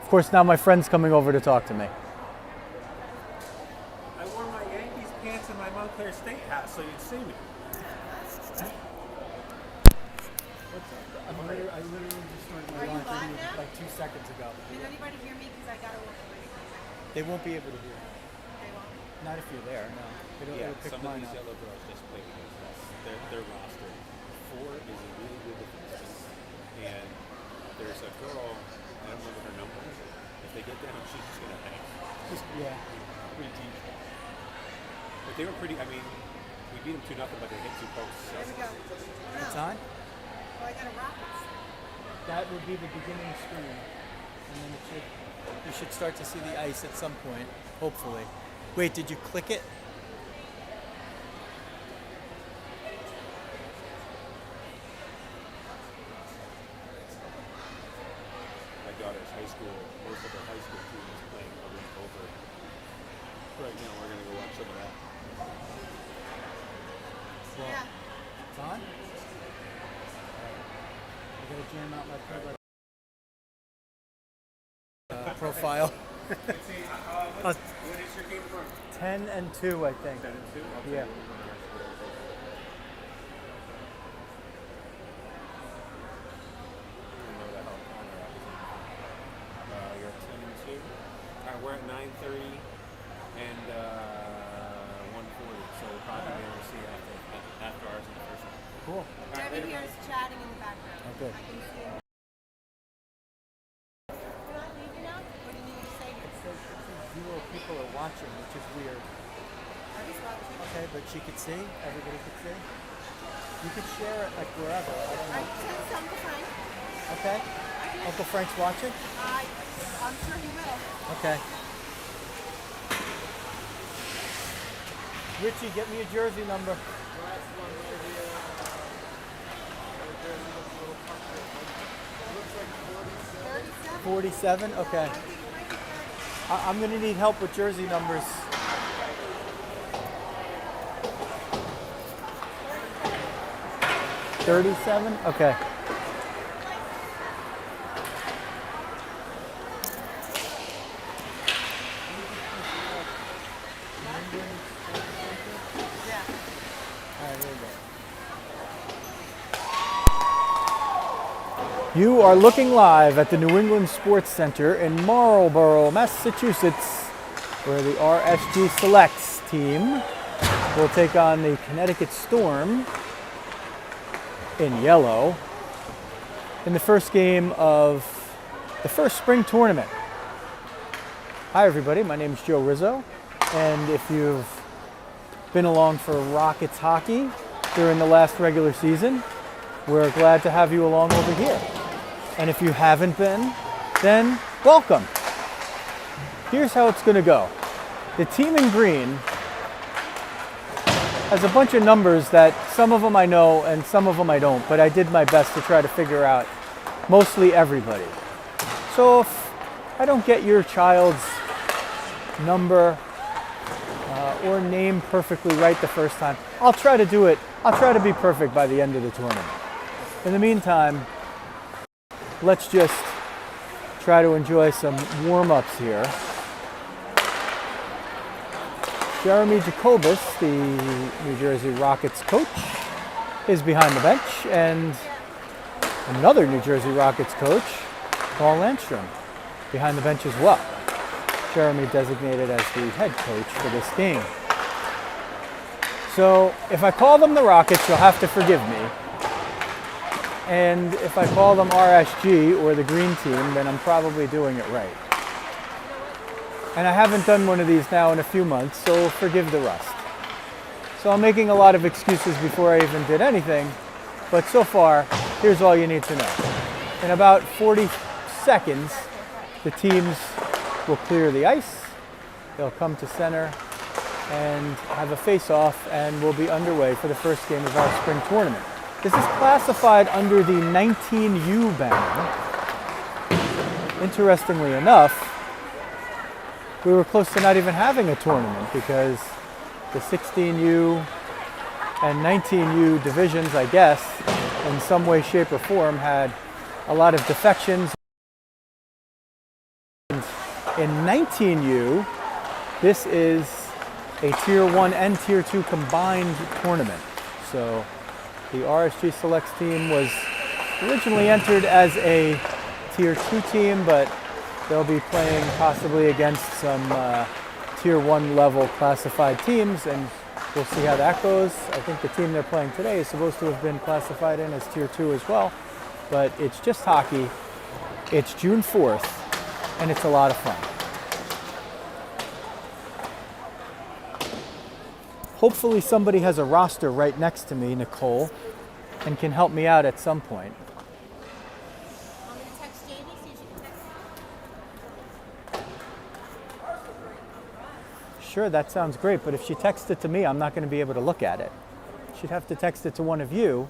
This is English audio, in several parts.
course, now my friend's coming over to talk to me. I wore my Yankees pants and my Montclair State hat so you'd see me. I literally just started my launch like 2 seconds ago. Can anybody hear me? Because I got to work away. They won't be able to hear. They won't. Not if you're there, no. Yeah, some of these yellow girls just played against us. Their roster. 4 is a really good defense. And there's a girl, I don't remember her number. If they get down, she's just going to hang. Yeah. Pretty deep. But they were pretty, I mean, we beat them 2-0, but they hit 2 posts. So. There we go. It's on? Oh, I got a Rockets. That would be the beginning screen. And then you should start to see the ice at some point, hopefully. Wait, did you click it? My daughter's high school, most of her high school team is playing over. Right now, we're going to go watch some of that. Well, Yeah. it's on? I gotta jam out my profile. What is your game from? 10 and 2, I think. 10 and 2? Okay. Yeah. You're 10 and 2. We're at 9:30 and 1:40, so we'll probably be able to see after ours in the first one. Cool. Devin here is chatting in the background. Okay. I can see him. You're not leaving now? What do you need to say to us? 0 people are watching, which is weird. Artie's watching. Okay, but she could see? Everybody could see? You could share it like wherever. I don't I know. sent some to Frank. Okay. Uncle Frank's watching? I'm sure he will. Okay. Richie, get me a jersey number. 47? Okay. I'm going to need help with jersey numbers. $37? Okay. You are looking live at the New England Sports Center in Marlborough, Massachusetts, where the RSG Selects team will take on the Connecticut Storm in yellow in the first game of the first spring tournament. Hi everybody, my name is Joe Rizzo, and if you've been along for Rockets hockey during the last regular season, we're glad to have you along over here. And if you haven't been, then welcome. Here's how it's going to go. The team in green has a bunch of numbers that some of them I know and some of them I don't, but I did my best to try to figure out mostly everybody. So if I don't get your child's number or name perfectly right the first time, I'll try to do it. I'll try to be perfect by the end of the tournament. In the meantime, let's just try to enjoy some warm-ups here. Jeremy Jacobus, the New Jersey Rockets coach, is behind the bench, and another New Jersey Rockets coach, Paul Landstrom, behind the bench as well. Jeremy designated as the head coach for this game. So if I call them the Rockets, you'll have to forgive me. And if I call them RSG or the green team, then I'm probably doing it right. And I haven't done one of these now in a few months, so forgive the rust. So I'm making a lot of excuses before I even did anything, but so far, here's all you need to know. In about 40 seconds, the teams will clear the ice, they'll come to center and have a face-off, and we'll be underway for the first game of our spring tournament. This is classified under the 19U banner. Interestingly enough, we were close to not even having a tournament because the 16U and 19U divisions, I guess, in some way, shape, or form had a lot of defections In 19U, this is a Tier 1 and Tier 2 combined tournament. So the RSG Selects team was originally entered as a Tier 2 team, but they'll be playing possibly against some Tier 1 level classified teams, and we'll see how that goes. I think the team they're playing today is supposed to have been classified in as Tier 2 as well, but it's just hockey. It's June 4th, and it's a lot of fun. Hopefully somebody has a roster right next to me, Nicole, and can help me out at some point. Want me to text Jamie, see if she can text Sure, that sounds great, but if she texts it to me, I'm not going to be able to look at it. She'd have to text it to one of you,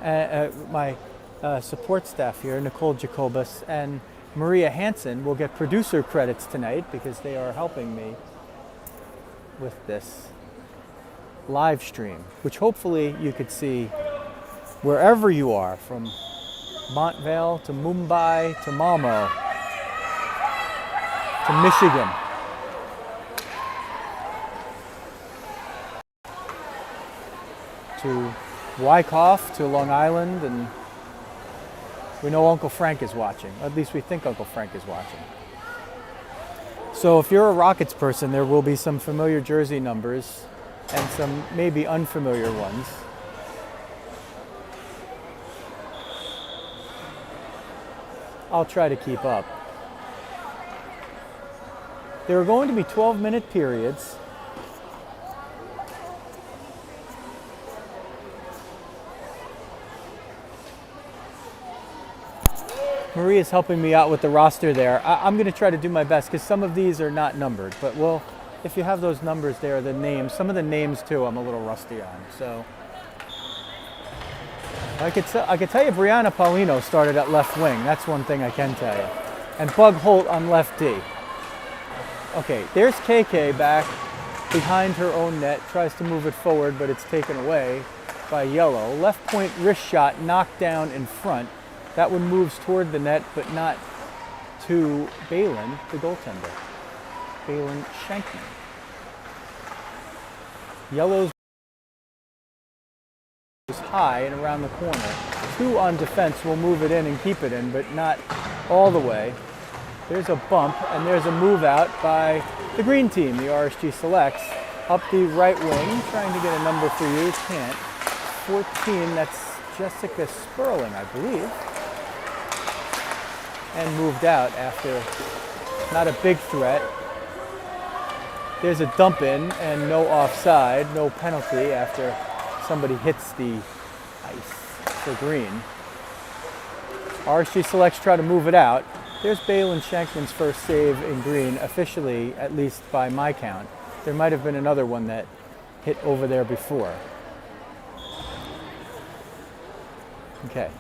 my support staff here, Nicole Jacobus and Maria Hansen, will get producer credits tonight because they are helping me with this live stream, which hopefully you could see wherever you are, from Montvale to Mumbai to Malmo to Michigan. To Wyckoff, to Long Island, and we know Uncle Frank is watching. At least we think Uncle Frank is watching. So if you're a Rockets person, there will be some familiar jersey numbers and some maybe unfamiliar ones. I'll try to keep up. There are going to be 12-minute periods. Maria's helping me out with the roster there. I'm going to try to do my best because some of these are not numbered, but well, if you have those numbers there, the names, some of the names too, I'm a little rusty on. So I could tell you Brianna Paulino started at left wing. That's one thing I can tell you. And Bug Holt on left D. Okay, there's KK back behind her own net, tries to move it forward, but it's taken away by Yellow. Left point wrist shot knocked down in front. That one moves toward the net, but not to Balin, the goaltender. Balin Shankman. Yellow's is high and around the corner. Two on defense will move it in and keep it in, but not all the way. There's a bump, and there's a move out by the green team, the RSG Selects, up the right wing, trying to get a number for you. Can't. 14, that's Jessica Sperling, I believe. And moved out after not a big threat. There's a dump in and no offside, no penalty after somebody hits the ice for green. RSG Selects try to move it out. There's Balin Shankman's first save in green, officially, at least by my count. There might have been another one that hit over there before. Okay.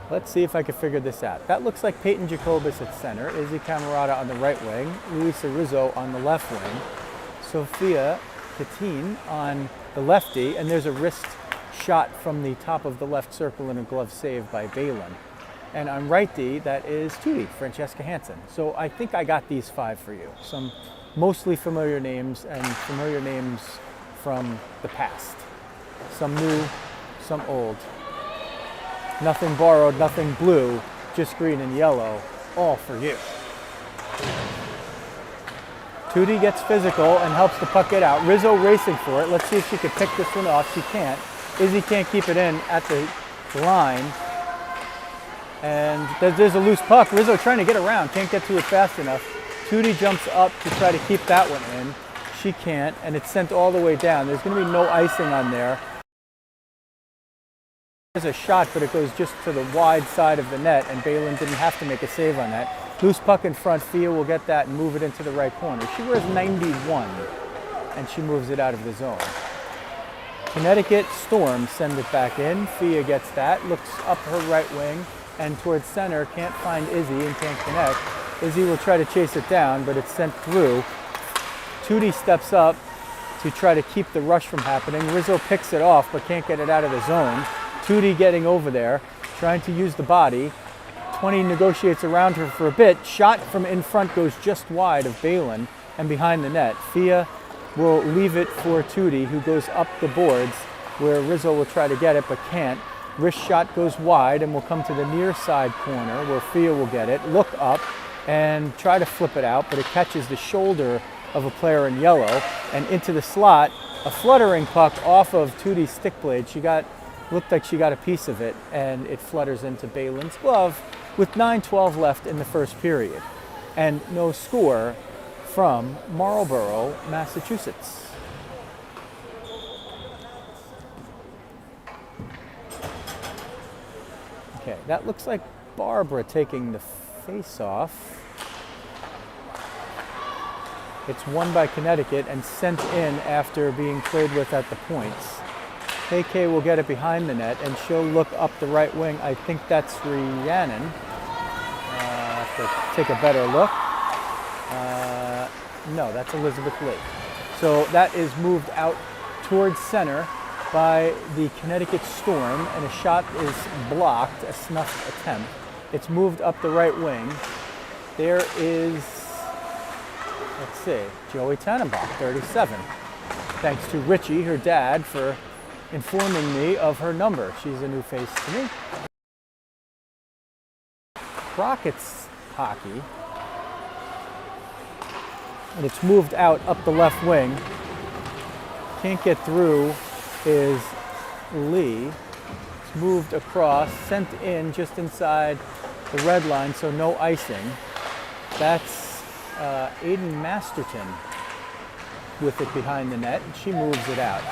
Let's see if I can figure this out. That looks like Peyton Jacobus at center, Izzy Camerata on the right wing, Luisa Rizzo on the left wing, Sophia Katine on the lefty, and there's a wrist shot from the top of the left circle and a glove save by Balin. And on right D, that is Tootie, Francesca Hansen. So I think I got these five for you. Some mostly familiar names and familiar names from the past. Some new, some old. Nothing borrowed, nothing blue, just green and yellow, all for you. Tootie gets physical and helps the puck get out. Rizzo racing for it. Let's see if she can pick this one off. She can't. Izzy can't keep it in at the line. And there's a loose puck. Rizzo trying to get around, can't get to it fast enough. Tootie jumps up to try to keep that one in. She can't, and it's sent all the way down. There's going to be no icing on there. There's a shot, but it goes just to the wide side of the net, and Balin didn't have to make a save on that. Loose puck in front, Fia will get that and move it into the right corner. She wears 91, and she moves it out of the zone. Connecticut Storm send it back in. Fia gets that, looks up her right wing, and towards center, can't find Izzy and can't connect. Izzy will try to chase it down, but it's sent through. Tootie steps up to try to keep the rush from happening. Rizzo picks it off, but can't get it out of the zone. Tootie getting over there, trying to use the body. Tourney negotiates around her for a bit. Shot from in front goes just wide of Balin and behind the net. Fia will leave it for Tootie, who goes up the boards, where Rizzo will try to get it but can't. Wrist shot goes wide and will come to the near side corner where Fia will get it, look up and try to flip it out, but it catches the shoulder of a player in yellow and into the slot. A fluttering puck off of Tootie's stick blade. Looked like she got a piece of it, and it flutters into Balin's glove with 9:12 left in the first period. And no score from Marlborough, Massachusetts. Okay, that looks like Barbara taking the face-off. It's won by Connecticut and sent in after being played with at the points. KK will get it behind the net, and she'll look up the right wing. I think that's Rhiannon. Have to take a better look. No, that's Elizabeth Lee. So that is moved out towards center by the Connecticut Storm, and a shot is blocked, a snuffed attempt. It's moved up the right wing. There is, let's see, Joey Tannenbach, 37. Thanks to Richie, her dad, for informing me of her number. She's a new face to me. Crockett's hockey. And it's moved out up the left wing. Can't get through is Lee. It's moved across, sent in just inside the red line, so no icing. That's Aiden Masterton with it behind the net, and she moves it out.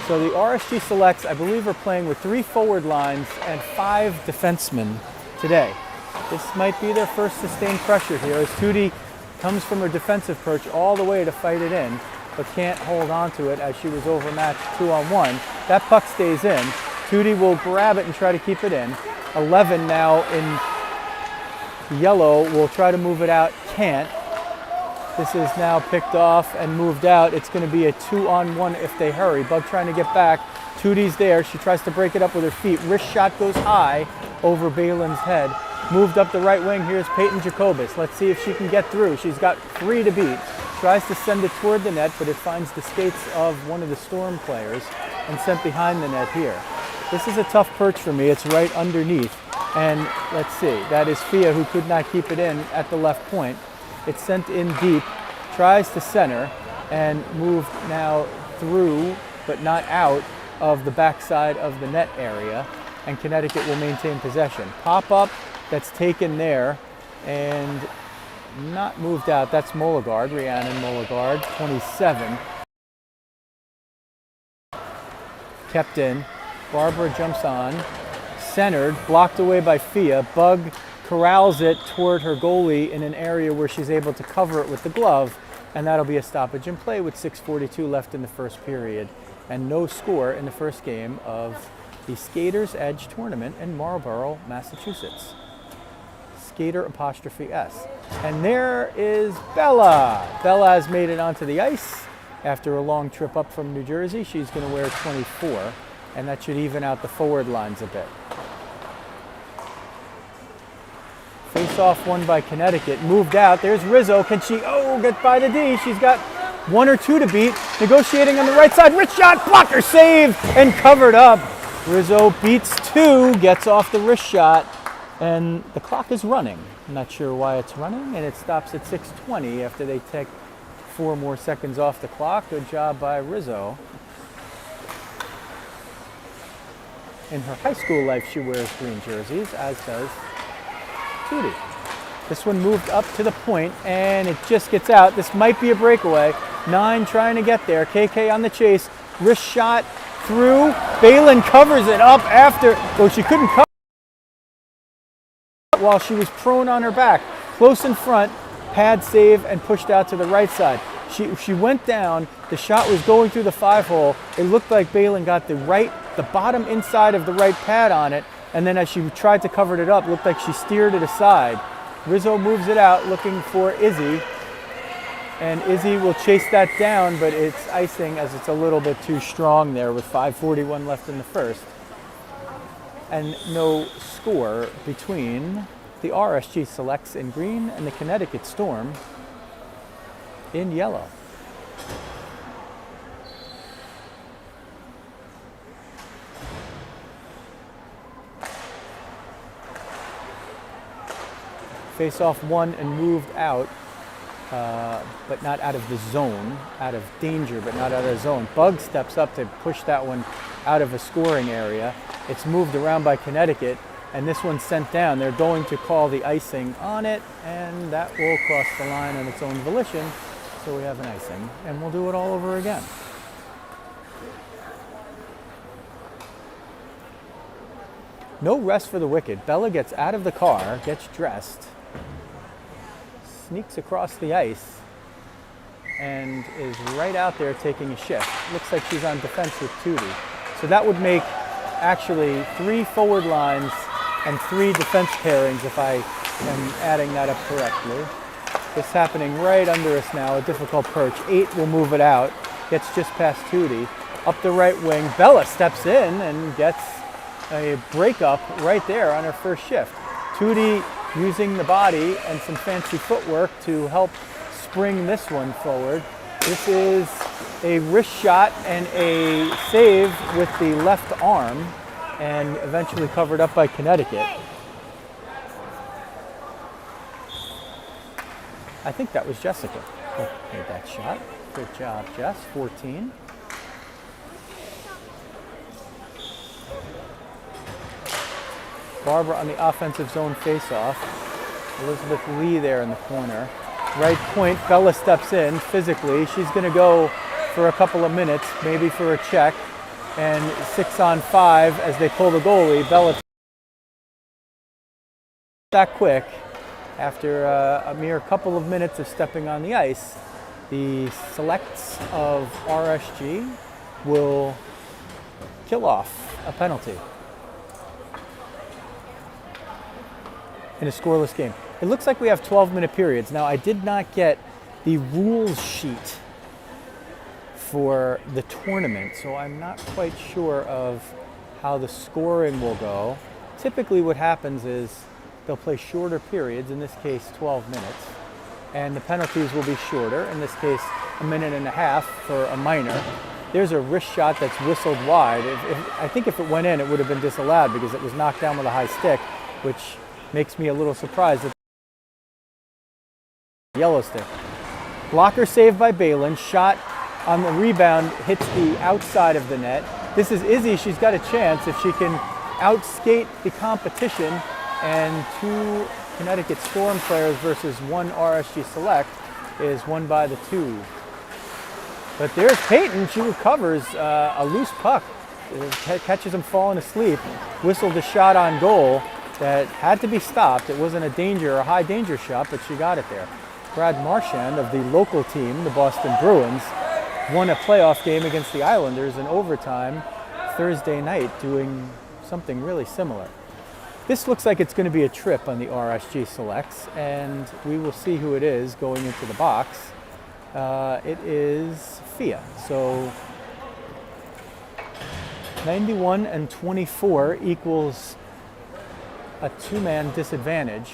So the RSG Selects, I believe, are playing with 3 forward lines and 5 defensemen today. This might be their first sustained pressure here as Tootie comes from her defensive perch all the way to fight it in, but can't hold on to it as she was overmatched 2-on-1. That puck stays in. Tootie will grab it and try to keep it in. 11 now in yellow will try to move it out, can't. This is now picked off and moved out. It's going to be a 2-on-1 if they hurry. Bug trying to get back. Tootie's there. She tries to break it up with her feet. Wrist shot goes high over Balin's head. Moved up the right wing. Here's Peyton Jacobus. Let's see if she can get through. She's got 3 to beat. Tries to send it toward the net, but it finds the skates of one of the Storm players and sent behind the net here. This is a tough perch for me. It's right underneath. And let's see. That is Fia, who could not keep it in at the left point. It's sent in deep, tries to center, and moved now through, but not out, of the backside of the net area, and Connecticut will maintain possession. Pop-up, that's taken there, and not moved out. That's Moligard, Rhiannon Moligard, 27. Kept in. Barbara jumps on, centered, blocked away by Fia. Bug corrals it toward her goalie in an area where she's able to cover it with the glove, and that'll be a stoppage in play with 6:42 left in the first period, and no score in the first game of the Skaters Edge tournament in Marlborough, Massachusetts. Skater ''S. And there is Bella. Bella has made it onto the ice after a long trip up from New Jersey. She's going to wear 24, and that should even out the forward lines a bit. Face-off won by Connecticut. Moved out. There's Rizzo. Can she, get by the D? She's got 1 or 2 to beat. Negotiating on the right side. Wrist shot. Blocker save and covered up. Rizzo beats 2. Gets off the wrist shot. And the clock is running. I'm not sure why it's running. And it stops at 6:20 after they take 4 more seconds off the clock. Good job by Rizzo. In her high school life, she wears green jerseys, as does Tootie. This one moved up to the point, and it just gets out. This might be a breakaway. 9 trying to get there. KK on the chase. Wrist shot through. Balin covers it up after. Well, she couldn't cover while she was prone on her back. Close in front. Pad save and pushed out to the right side. She went down. The shot was going through the 5-hole. It looked like Balin got the bottom inside of the right pad on it. And then as she tried to cover it up, it looked like she steered it aside. Rizzo moves it out looking for Izzy. And Izzy will chase that down, but it's icing as it's a little bit too strong there with 5:41 left in the first. and no score between the RSG Selects in green and the Connecticut Storm in yellow. Face-off won and moved out, but not out of the zone, out of danger, but not out of the zone. Bug steps up to push that one out of a scoring area. It's moved around by Connecticut, and this one's sent down. They're going to call the icing on it, and that will cross the line on its own volition. So we have an icing, and we'll do it all over again. No rest for the wicked. Bella gets out of the car, gets dressed, sneaks across the ice, and is right out there taking a shift. Looks like she's on defense with Tourney. So that would make actually 3 forward lines and 3 defense pairings if I am adding that up correctly. This happening right under us now, a difficult perch. 8 will move it out, gets just past Tourney. Up the right wing, Bella steps in and gets a breakup right there on her first shift. Tourney using the body and some fancy footwork to help spring this one forward. This is a wrist shot and a save with the left arm, and eventually covered up by Connecticut. I think that was Jessica who made that shot. Good job, Jess. 14. Barbara on the offensive zone face-off. Elizabeth Lee there in the corner. Right point, Bella steps in physically. She's going to go for a couple of minutes, maybe for a check. And 6-on-5 as they pull the goalie. Bella that quick. After a mere couple of minutes of stepping on the ice, the Selects of RSG will kill off a penalty in a scoreless game. It looks like we have 12-minute periods. Now, I did not get the rules sheet for the tournament, so I'm not quite sure of how the scoring will go. Typically what happens is they'll play shorter periods, in this case 12 minutes, and the penalties will be shorter, in this case a minute and a half for a minor. There's a wrist shot that's whistled wide. I think if it went in, it would have been disallowed because it was knocked down with a high stick, which makes me a little surprised that yellow stick. Blocker saved by Balin, shot on the rebound, hits the outside of the net. This is Izzy, she's got a chance if she can outskate the competition, and 2 Connecticut Storm players versus 1 RSG Select is won by the 2. But there's Peyton, she recovers a loose puck, catches him falling asleep, whistled a shot on goal that had to be stopped. It wasn't a high danger shot, but she got it there. Brad Marchand of the local team, the Boston Bruins, won a playoff game against the Islanders in overtime Thursday night, doing something really similar. This looks like it's going to be a trip on the RSG Selects, and we will see who it is going into the box. It is Fia. So 91-24 equals a 2-man disadvantage.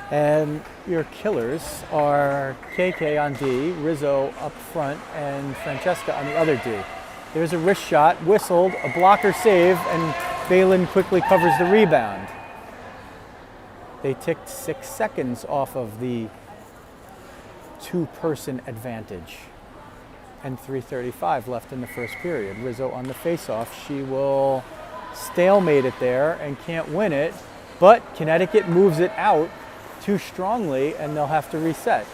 And your killers are KK on D, Rizzo up front, and Francesca on the other D. There's a wrist shot, whistled, a blocker save, and Balin quickly covers the rebound. They ticked 6 seconds off of the 2-person advantage. And 3:35 left in the first period. Rizzo on the face-off. She will stalemate it there and can't win it, but Connecticut moves it out too strongly, and they'll have to reset.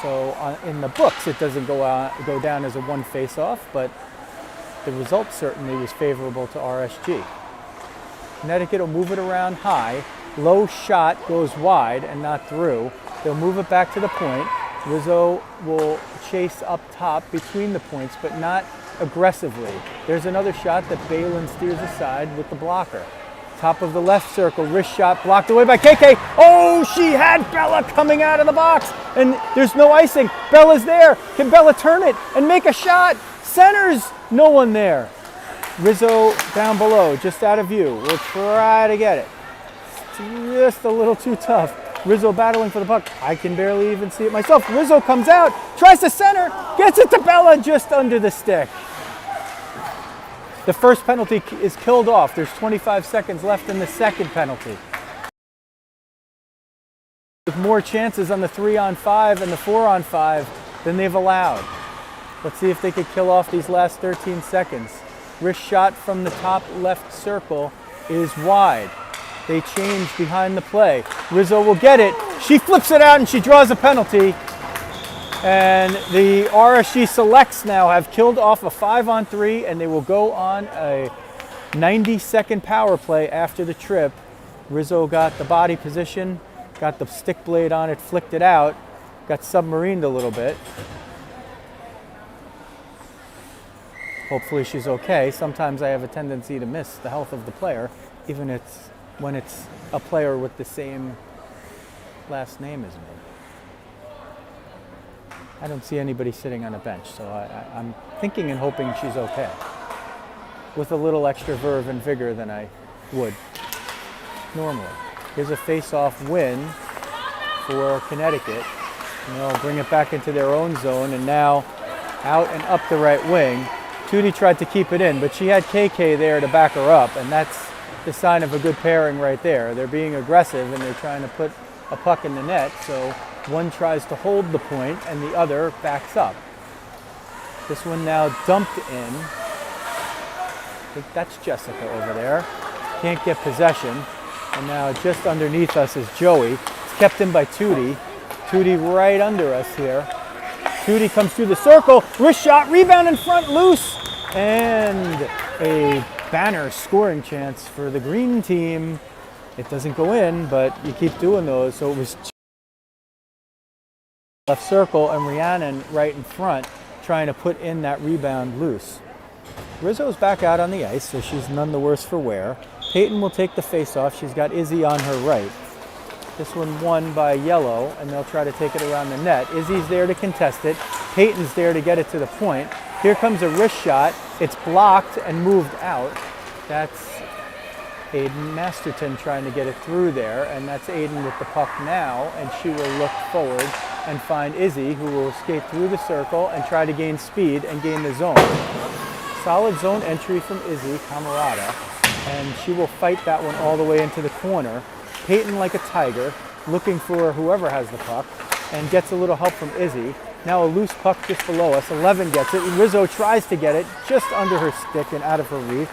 So in the books, it doesn't go down as a 1 face-off, but the result certainly was favorable to RSG. Connecticut will move it around high. Low shot goes wide and not through. They'll move it back to the point. Rizzo will chase up top between the points, but not aggressively. There's another shot that Balin steers aside with the blocker. Top of the left circle, wrist shot blocked away by KK. Oh, she had Bella coming out of the box, and there's no icing. Bella's there. Can Bella turn it and make a shot? Centers, no one there. Rizzo down below, just out of view. We'll try to get it. It's just a little too tough. Rizzo battling for the puck. I can barely even see it myself. Rizzo comes out, tries to center, gets it to Bella just under the stick. The first penalty is killed off. There's 25 seconds left in the second penalty. With more chances on the 3-on-5 and the 4-on-5 than they've allowed. Let's see if they could kill off these last 13 seconds. Wrist shot from the top left circle is wide. They change behind the play. Rizzo will get it. She flips it out and she draws a penalty. And the RSG Selects now have killed off a 5-on-3 and they will go on a 90-second power play after the trip. Rizzo got the body position, got the stick blade on it, flicked it out, got submarined a little bit. Hopefully she's okay. Sometimes I have a tendency to miss the health of the player, even when it's a player with the same last name as me. I don't see anybody sitting on a bench, so I'm thinking and hoping she's okay. With a little extra verve and vigor than I would normally. Here's a face-off win for Connecticut. And they'll bring it back into their own zone, and now out and up the right wing. Tourney tried to keep it in, but she had KK there to back her up, and that's the sign of a good pairing right there. They're being aggressive and they're trying to put a puck in the net, so one tries to hold the point and the other backs up. This one now dumped in. I think that's Jessica over there. Can't get possession. And now just underneath us is Joey. It's kept in by Tootie. Tootie right under us here. Tootie comes through the circle, wrist shot, rebound in front, loose, and a banner scoring chance for the green team. It doesn't go in, but you keep doing those. So it was left circle and Rhiannon right in front trying to put in that rebound loose. Rizzo's back out on the ice, so she's none the worse for wear. Peyton will take the face-off. She's got Izzy on her right. This one won by Yellow, and they'll try to take it around the net. Izzy's there to contest it. Peyton's there to get it to the point. Here comes a wrist shot. It's blocked and moved out. That's Aiden Masterton trying to get it through there, and that's Aiden with the puck now, and she will look forward and find Izzy, who will skate through the circle and try to gain speed and gain the zone. Solid zone entry from Izzy, Camarada, and she will fight that one all the way into the corner. Peyton like a tiger, looking for whoever has the puck, and gets a little help from Izzy. Now a loose puck just below us. 11 gets it. Rizzo tries to get it just under her stick and out of her reach,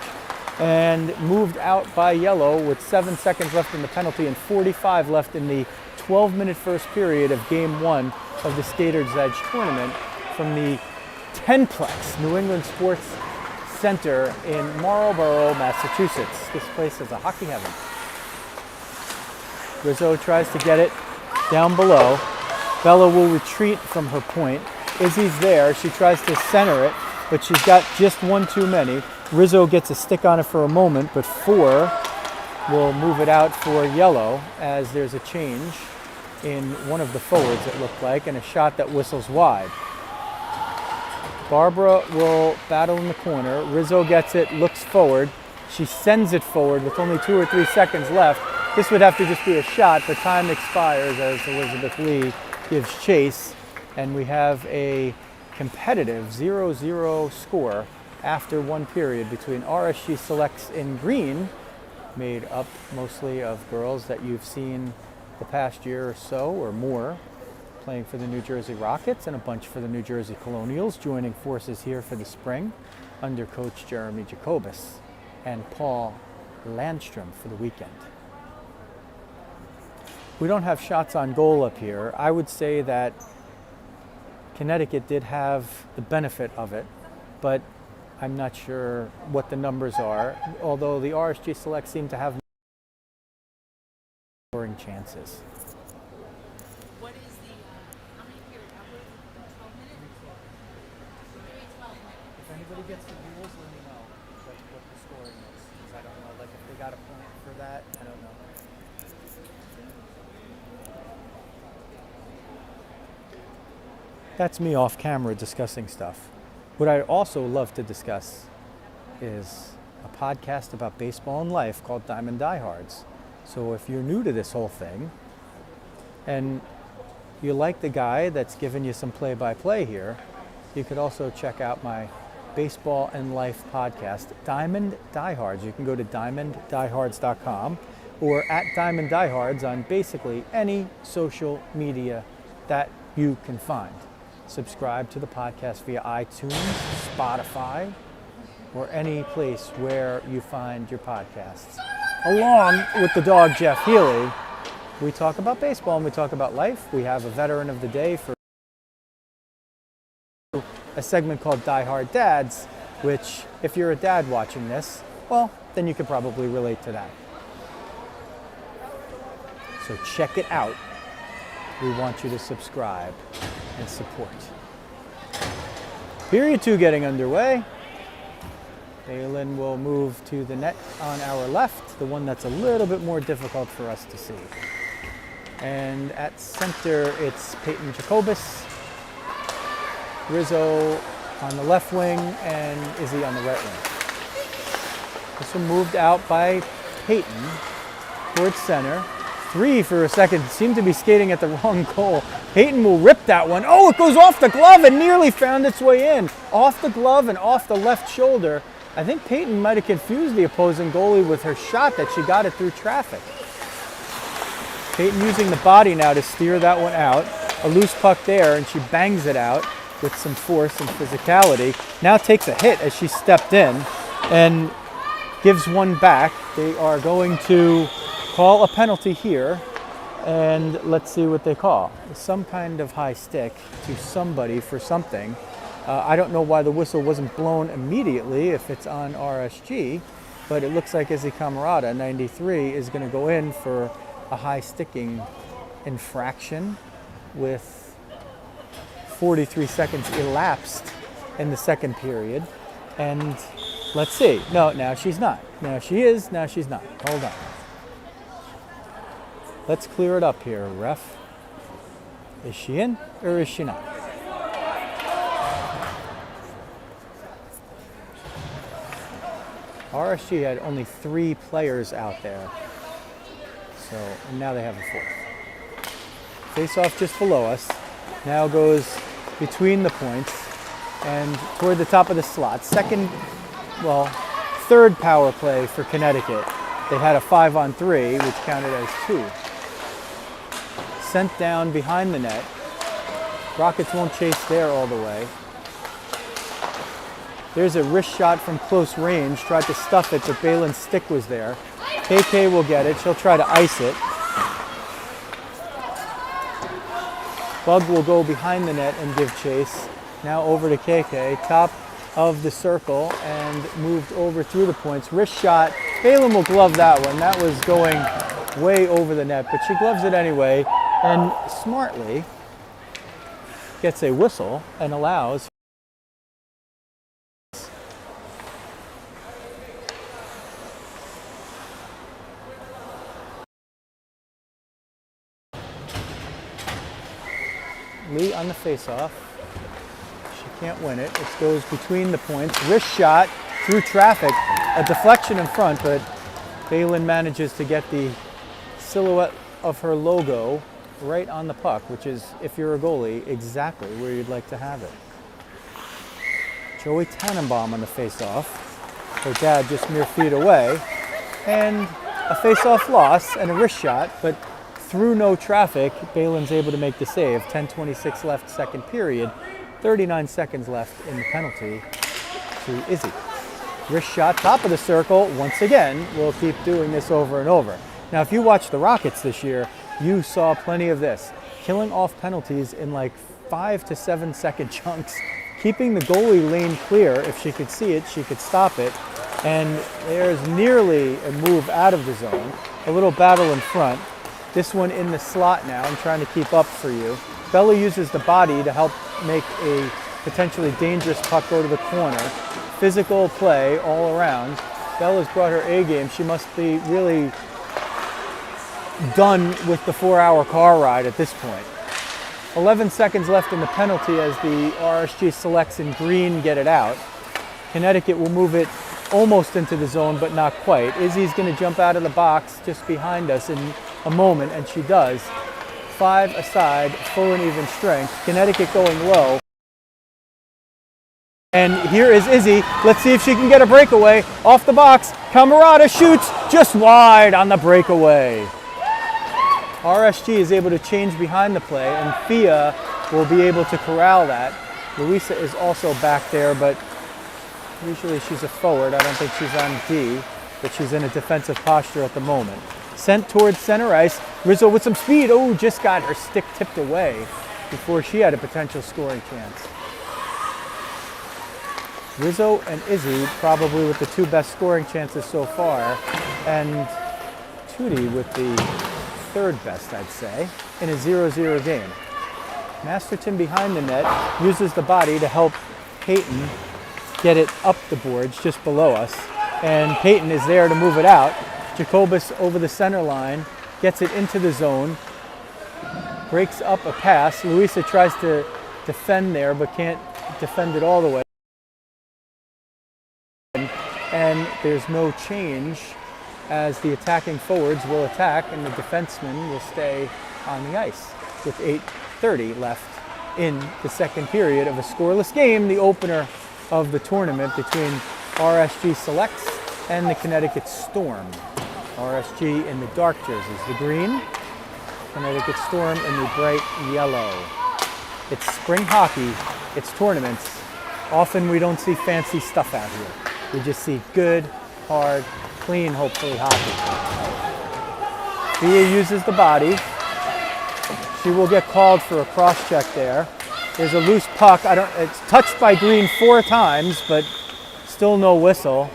and moved out by Yellow with 7 seconds left in the penalty and 45 left in the 12-minute first period of Game 1 of the Skater's Edge tournament from the 10-plex New England Sports Center in Marlborough, Massachusetts. This place is a hockey heaven. Rizzo tries to get it down below. Bella will retreat from her point. Izzy's there. She tries to center it, but she's got just one too many. Rizzo gets a stick on it for a moment, but 4 will move it out for Yellow as there's a change in one of the forwards, it looked like, and a shot that whistles wide. Barbara will battle in the corner. Rizzo gets it, looks forward. She sends it forward with only 2 or 3 seconds left. This would have to just be a shot, but time expires as Elizabeth Lee gives chase, and we have a competitive 0-0 score after one period between RSG Selects in green, made up mostly of girls that you've seen the past year or so or more, playing for the New Jersey Rockets, and a bunch for the New Jersey Colonials, joining forces here for the spring under Coach Jeremy Jacobus and Paul Landstrom for the weekend. We don't have shots on goal up here. I would say that Connecticut did have the benefit of it, but I'm not sure what the numbers are, although the RSG Select seem to have scoring chances. What is the, how many period? 12 minutes? Maybe 12 minutes. If anybody gets the rules, let me know what the scoring is, because I don't know, like if they got a point for that, I don't know. That's me off camera discussing stuff. What I'd also love to discuss is a podcast about baseball and life called Diamond Diehards. So if you're new to this whole thing and you like the guy that's giving you some play-by-play here, you could also check out my Baseball and Life podcast, Diamond Diehards. You can go to diamonddiehards.com or at Diamond Diehards on basically any social media that you can find. Subscribe to the podcast via iTunes, Spotify, or any place where you find your podcasts. Along with the dog Jeff Healy, we talk about baseball and we talk about life. We have a veteran of the day for a segment called Die Hard Dads, which if you're a dad watching this, well, then you could probably relate to that. So check it out. We want you to subscribe and support. Period 2 getting underway. Balin will move to the net on our left, the one that's a little bit more difficult for us to see. And at center, it's Peyton Jacobus, Rizzo on the left wing, and Izzy on the right wing. This one moved out by Peyton towards center. 3 for a second, seemed to be skating at the wrong goal. Peyton will rip that one. Oh, it goes off the glove and nearly found its way in. Off the glove and off the left shoulder. I think Peyton might have confused the opposing goalie with her shot that she got it through traffic. Peyton using the body now to steer that one out. A loose puck there, and she bangs it out with some force and physicality. Now takes a hit as she stepped in and gives one back. They are going to call a penalty here, and let's see what they call. Some kind of high stick to somebody for something. I don't know why the whistle wasn't blown immediately if it's on RSG, but it looks like Izzy Camarada, 93, is going to go in for a high sticking infraction with 43 seconds elapsed in the second period. And let's see. No, now she's not. Now she is, now she's not. Hold on. Let's clear it up here, ref. Is she in or is she not? RSG had only 3 players out there. So, and now they have a 4th. Face-off just below us. Now goes between the points and toward the top of the slot. Third power play for Connecticut. They had a 5-on-3, which counted as 2. Sent down behind the net. Rockets won't chase there all the way. There's a wrist shot from close range. Tried to stuff it, but Balin's stick was there. KK will get it. She'll try to ice it. Bug will go behind the net and give chase. Now over to KK, top of the circle, and moved over through the points. Wrist shot. Balin will glove that one. That was going way over the net, but she gloves it anyway, and smartly gets a whistle and allows Lee on the face-off. She can't win it. It goes between the points. Wrist shot through traffic. A deflection in front, but Balin manages to get the silhouette of her logo right on the puck, which is, if you're a goalie, exactly where you'd like to have it. Joey Tannenbaum on the face-off. Her dad just mere feet away. And a face-off loss and a wrist shot, but through no traffic, Balin's able to make the save. 10:26 left second period. 39 seconds left in the penalty to Izzy. Wrist shot, top of the circle. Once again, we'll keep doing this over and over. Now, if you watch the Rockets this year, you saw plenty of this. Killing off penalties in like 5 to 7 second chunks. Keeping the goalie lane clear. If she could see it, she could stop it. And there's nearly a move out of the zone. A little battle in front. This one in the slot now. I'm trying to keep up for you. Bella uses the body to help make a potentially dangerous puck go to the corner. Physical play all around. Bella's brought her A game. She must be really done with the 4-hour car ride at this point. 11 seconds left in the penalty as the RSG selects in green get it out. Connecticut will move it almost into the zone, but not quite. Izzy's going to jump out of the box just behind us in a moment, and she does. 5 aside, full and even strength. Connecticut going low. And here is Izzy. Let's see if she can get a breakaway. Off the box, Camerata shoots just wide on the breakaway. RSG is able to change behind the play, and Fia will be able to corral that. Luisa is also back there, but usually she's a forward. I don't think she's on D, but she's in a defensive posture at the moment. Sent towards center ice. Rizzo with some speed. Oh, just got her stick tipped away before she had a potential scoring chance. Rizzo and Izzy probably with the 2 best scoring chances so far, and Tootie with the 3rd best, I'd say, in a 0-0 game. Masterton behind the net uses the body to help Peyton get it up the boards just below us, and Peyton is there to move it out. Jacobus over the center line, gets it into the zone, breaks up a pass. Luisa tries to defend there, but can't defend it all the way. And there's no change as the attacking forwards will attack and the defensemen will stay on the ice with 8:30 left in the second period of a scoreless game, the opener of the tournament between RSG Selects and the Connecticut Storm. RSG in the dark jerseys, the green, Connecticut Storm in the bright yellow. It's spring hockey, it's tournaments. Often we don't see fancy stuff out here. We just see good, hard, clean, hopefully, hockey. Thea uses the body. She will get called for a cross-check there. There's a loose puck. It's touched by Green 4 times, but still no whistle.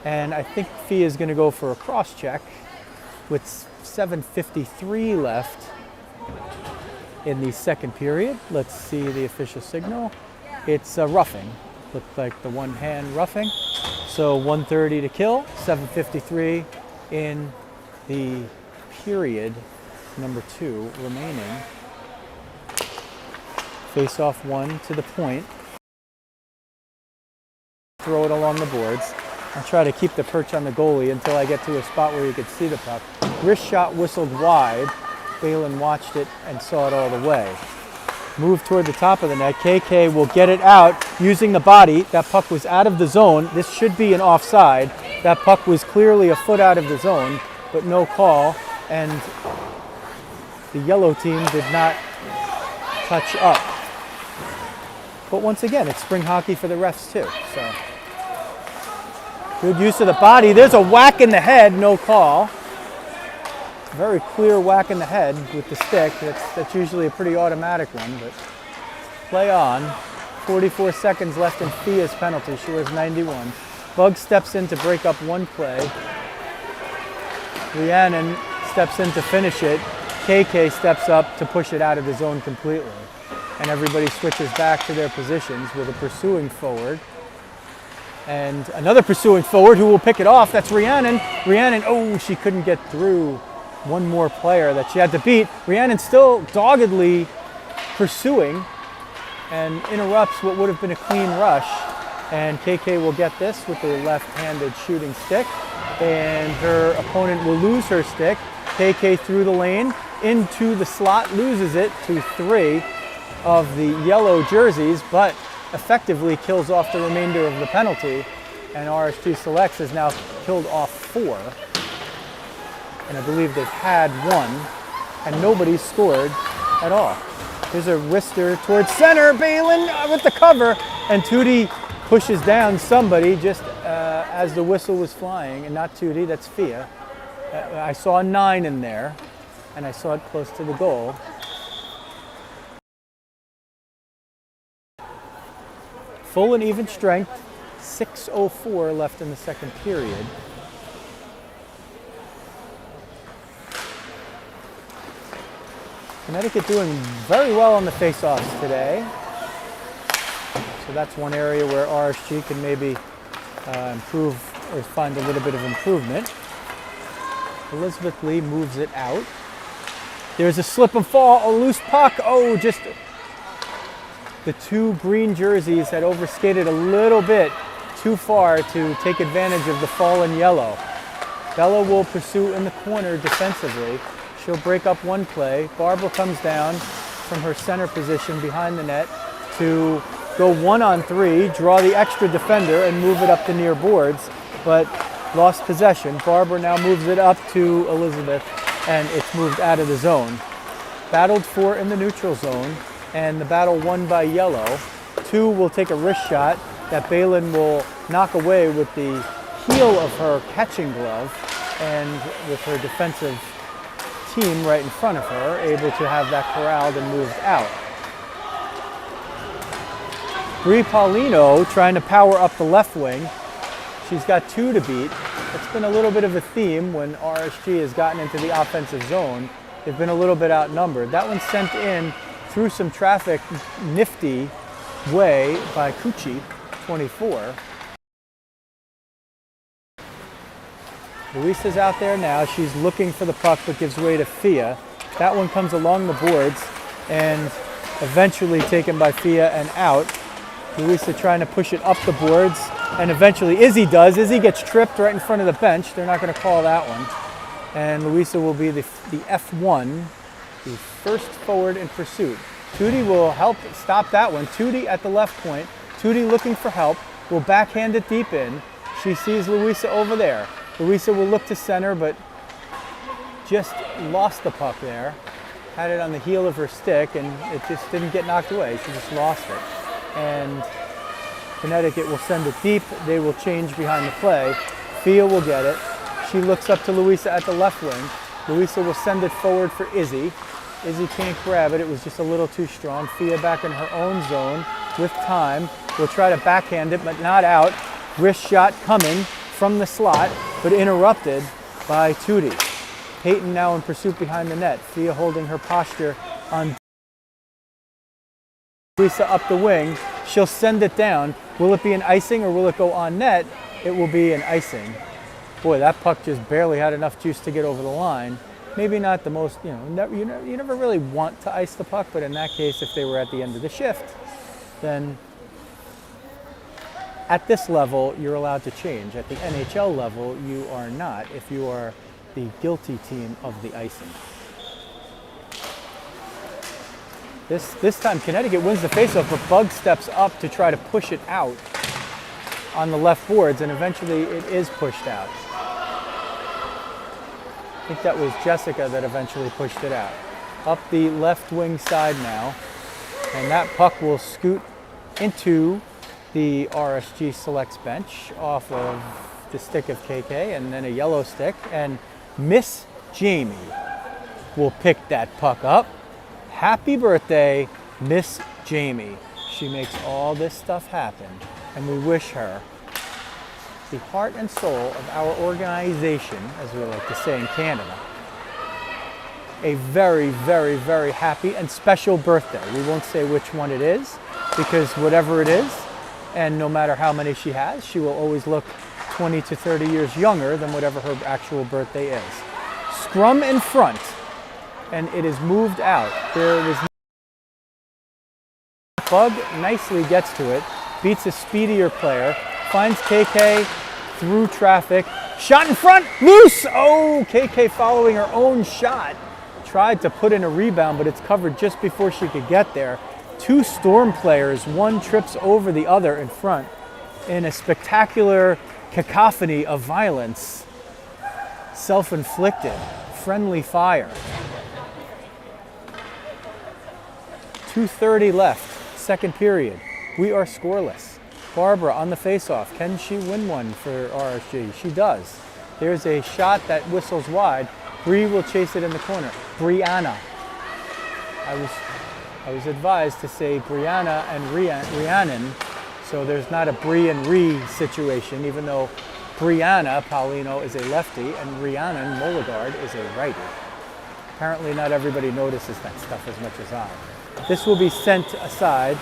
And I think Fia is going to go for a cross-check with 7:53 left in the second period. Let's see the official signal. It's a roughing. Looked like the one-hand roughing. So 1:30 to kill, 7:53 in the period number 2 remaining. Face off 1 to the point. Throw it along the boards. I'll try to keep the perch on the goalie until I get to a spot where you could see the puck. Wrist shot whistled wide. Balin watched it and saw it all the way. Move toward the top of the net. KK will get it out using the body. That puck was out of the zone. This should be an offside. That puck was clearly a foot out of the zone, but no call. And the yellow team did not touch up. But once again, it's spring hockey for the refs too. So good use of the body. There's a whack in the head, no call. Very clear whack in the head with the stick. That's usually a pretty automatic one, but play on. 44 seconds left in Fia's penalty. She was 91. Bug steps in to break up one play. Rhiannon steps in to finish it. KK steps up to push it out of the zone completely. And everybody switches back to their positions with a pursuing forward. And another pursuing forward who will pick it off. That's Rhiannon. Rhiannon, oh, she couldn't get through one more player that she had to beat. Rhiannon still doggedly pursuing and interrupts what would have been a clean rush. And KK will get this with the left-handed shooting stick. And her opponent will lose her stick. KK through the lane, into the slot, loses it to 3 of the yellow jerseys, but effectively kills off the remainder of the penalty. And RSG Selects has now killed off 4. And I believe they've had 1, and nobody's scored at all. There's a wrister towards center. Balin with the cover, and Tootie pushes down somebody just as the whistle was flying, and not Tootie, that's Fia. I saw a 9 in there, and I saw it close to the goal. Full and even strength, 6:04 left in the second period. Connecticut doing very well on the face-offs today. So that's one area where RSG can maybe improve or find a little bit of improvement. Elizabeth Lee moves it out. There's a slip and fall, a loose puck. Oh, just the 2 green jerseys had overskated a little bit too far to take advantage of the fallen yellow. Bella will pursue in the corner defensively. She'll break up one play. Barbara comes down from her center position behind the net to go 1-on-3, draw the extra defender and move it up the near boards, but lost possession. Barbara now moves it up to Elizabeth and it's moved out of the zone. Battled for in the neutral zone and the battle won by yellow. 2 will take a wrist shot that Balin will knock away with the heel of her catching glove, and with her defensive team right in front of her, able to have that corralled and moved out. Bri Paulino trying to power up the left wing. She's got 2 to beat. It's been a little bit of a theme when RSG has gotten into the offensive zone. They've been a little bit outnumbered. That one's sent in through some traffic, nifty way by Cucci, 24. Luisa's out there now. She's looking for the puck but gives way to Fia. That one comes along the boards and eventually taken by Fia and out. Luisa trying to push it up the boards, and eventually Izzy does. Izzy gets tripped right in front of the bench. They're not going to call that one. And Luisa will be the F1, the first forward in pursuit. Tootie will help stop that one. Tootie at the left point. Tootie looking for help, will backhand it deep in. She sees Luisa over there. Luisa will look to center, but just lost the puck there. Had it on the heel of her stick, and it just didn't get knocked away. She just lost it. And Connecticut will send it deep. They will change behind the play. Fia will get it. She looks up to Luisa at the left wing. Luisa will send it forward for Izzy. Izzy can't grab it. It was just a little too strong. Fia back in her own zone with time. Will try to backhand it, but not out. Wrist shot coming from the slot, but interrupted by Tootie. Peyton now in pursuit behind the net. Fia holding her posture on Luisa up the wing. She'll send it down. Will it be an icing or will it go on net? It will be an icing. Boy, that puck just barely had enough juice to get over the line. Maybe not the most, you never really want to ice the puck, but in that case, if they were at the end of the shift, then at this level, you're allowed to change. At the NHL level, you are not if you are the guilty team of the icing. This time, Connecticut wins the faceoff, but Bug steps up to try to push it out on the left boards, and eventually it is pushed out. I think that was Jessica that eventually pushed it out. Up the left wing side now, and that puck will scoot into the RSG Selects bench off of the stick of KK, and then a yellow stick, and Miss Jamie will pick that puck up. Happy birthday, Miss Jamie. She makes all this stuff happen, and we wish her the heart and soul of our organization, as we like to say in Canada, a very, very, very happy and special birthday. We won't say which one it is, because whatever it is, and no matter how many she has, she will always look 20 to 30 years younger than whatever her actual birthday is. Scrum in front, and it is moved out. There was Bug nicely gets to it, beats a speedier player, finds KK through traffic, shot in front, loose! Oh, KK following her own shot. Tried to put in a rebound, but it's covered just before she could get there. 2 Storm players, one trips over the other in front in a spectacular cacophony of violence. Self-inflicted, friendly fire. 2:30 left, second period. We are scoreless. Barbara on the face-off. Can she win one for RSG? She does. There's a shot that whistles wide. Bree will chase it in the corner. Brianna. I was advised to say Brianna and Rhiannon, so there's not a Bree and Ree situation, even though Brianna Paulino is a lefty and Rhiannon Moligard is a righty. Apparently not everybody notices that stuff as much as I. This will be sent aside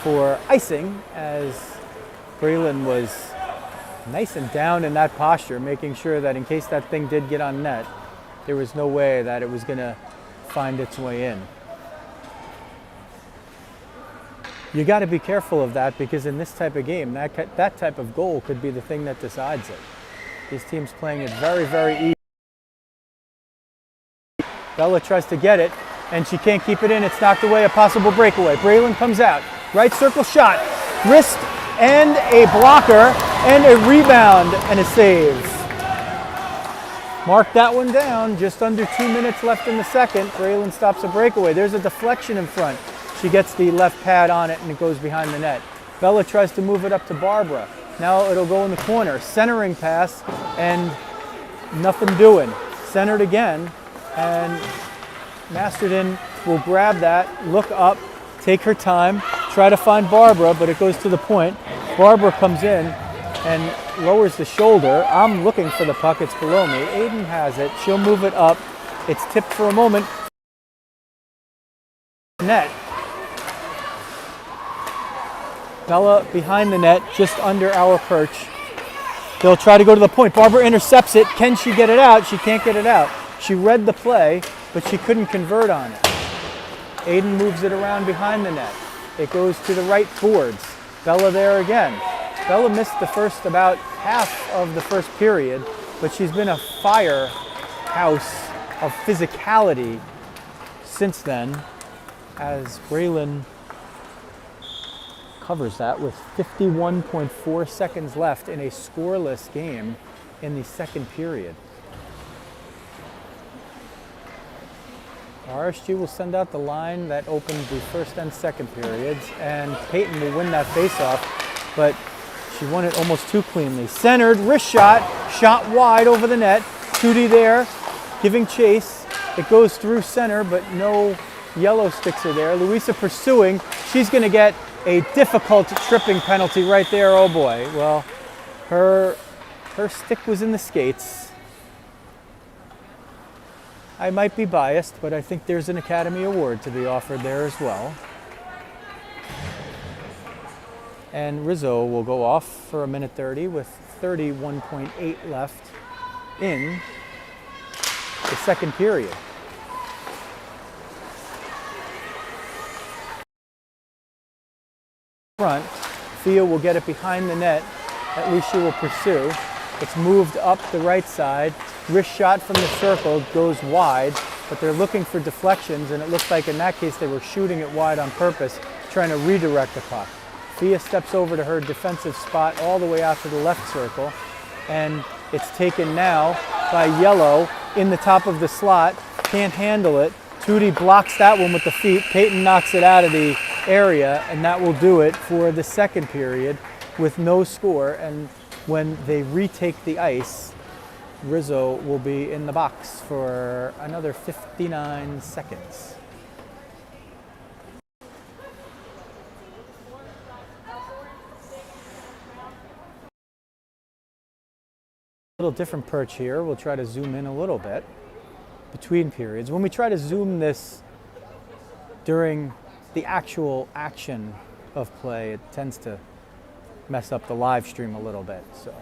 for icing, as Braylon was nice and down in that posture, making sure that in case that thing did get on net, there was no way that it was going to find its way in. You got to be careful of that because in this type of game, that type of goal could be the thing that decides it. These teams playing it very, very easy. Bella tries to get it, and she can't keep it in. It's knocked away, a possible breakaway. Braylon comes out, right circle shot, wrist and a blocker and a rebound and a save. Mark that one down, just under 2 minutes left in the second. Braylon stops a breakaway. There's a deflection in front. She gets the left pad on it and it goes behind the net. Bella tries to move it up to Barbara. Now it'll go in the corner. Centering pass and nothing doing. Centered again. And Masterton will grab that, look up, take her time, try to find Barbara, but it goes to the point. Barbara comes in and lowers the shoulder. I'm looking for the puck, it's below me. Aiden has it, she'll move it up. It's tipped for a moment. Net. Bella behind the net, just under our perch. They'll try to go to the point. Barbara intercepts it. Can she get it out? She can't get it out. She read the play, but she couldn't convert on it. Aiden moves it around behind the net. It goes to the right boards. Bella there again. Bella missed the first about half of the first period, but she's been a firehouse of physicality since then, as Braylon covers that with 51.4 seconds left in a scoreless game in the second period. RSG will send out the line that opened the first and second periods, and Peyton will win that faceoff, but she won it almost too cleanly. Centered, wrist shot, shot wide over the net. Tourney there, giving chase. It goes through center, but no yellow sticks are there. Louisa pursuing. She's going to get a difficult tripping penalty right there. Oh boy. Well, her stick was in the skates. I might be biased, but I think there's an Academy Award to be offered there as well. And Rizzo will go off for 1:30 with 31.8 left in the second period. Front, Thea will get it behind the net. At least she will pursue. It's moved up the right side. Wrist shot from the circle goes wide, but they're looking for deflections, and it looks like in that case they were shooting it wide on purpose, trying to redirect the puck. Thea steps over to her defensive spot all the way out to the left circle, and it's taken now by Yellow in the top of the slot. Can't handle it. Tourney blocks that one with the feet. Peyton knocks it out of the area, and that will do it for the second period with no score. And when they retake the ice, Rizzo will be in the box for another 59 seconds. A little different perch here. We'll try to zoom in a little bit between periods. When we try to zoom this during the actual action of play, it tends to mess up the live stream a little bit. So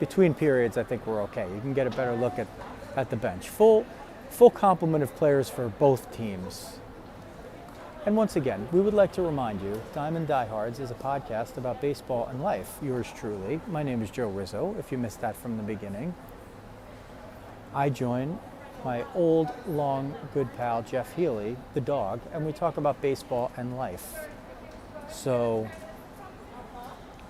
between periods, I think we're okay. You can get a better look at the bench. Full complement of players for both teams. And once again, we would like to remind you, Diamond Diehards is a podcast about baseball and life. Yours truly. My name is Joe Rizzo, if you missed that from the beginning. I join my old, long, good pal, Jeff Healy, the dog, and we talk about baseball and life. So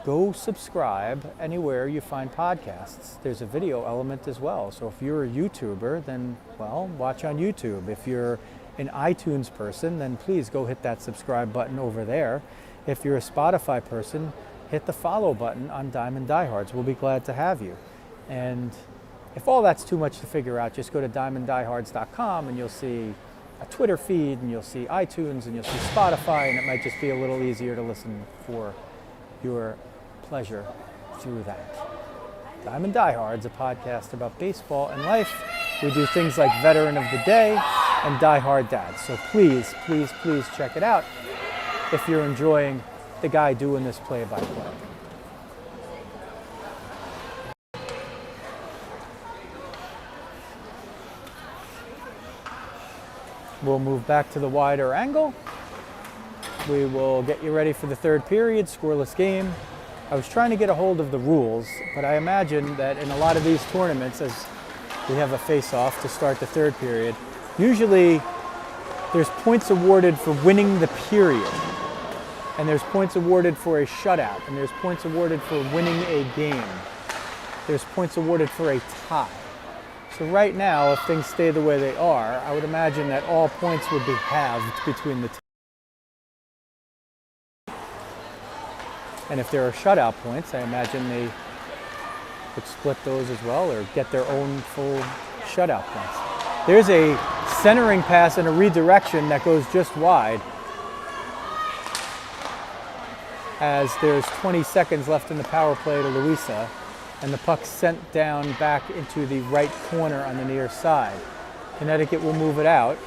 go subscribe anywhere you find podcasts. There's a video element as well. So if you're a YouTuber, then, well, watch on YouTube. If you're an iTunes person, then please go hit that subscribe button over there. If you're a Spotify person, hit the follow button on Diamond Diehards. We'll be glad to have you. And if all that's too much to figure out, just go to diamonddiehards.com and you'll see a Twitter feed, and you'll see iTunes, and you'll see Spotify, and it might just be a little easier to listen for your pleasure through that. Diamond Diehards, a podcast about baseball and life. We do things like Veteran of the Day and Die Hard Dad. So please, please, please check it out if you're enjoying the guy doing this play-by-play. We'll move back to the wider angle. We will get you ready for the third period, scoreless game. I was trying to get a hold of the rules, but I imagine that in a lot of these tournaments, as we have a face-off to start the third period, usually there's points awarded for winning the period, and there's points awarded for a shutout, and there's points awarded for winning a game. There's points awarded for a tie. So right now, if things stay the way they are, I would imagine that all points would be halved between the teams. And if there are shutout points, I imagine they would split those as well or get their own full shutout points. There's a centering pass and a redirection that goes just wide as there's 20 seconds left in the power play to Louisa, and the puck sent down back into the right corner on the near side. Connecticut will move it out,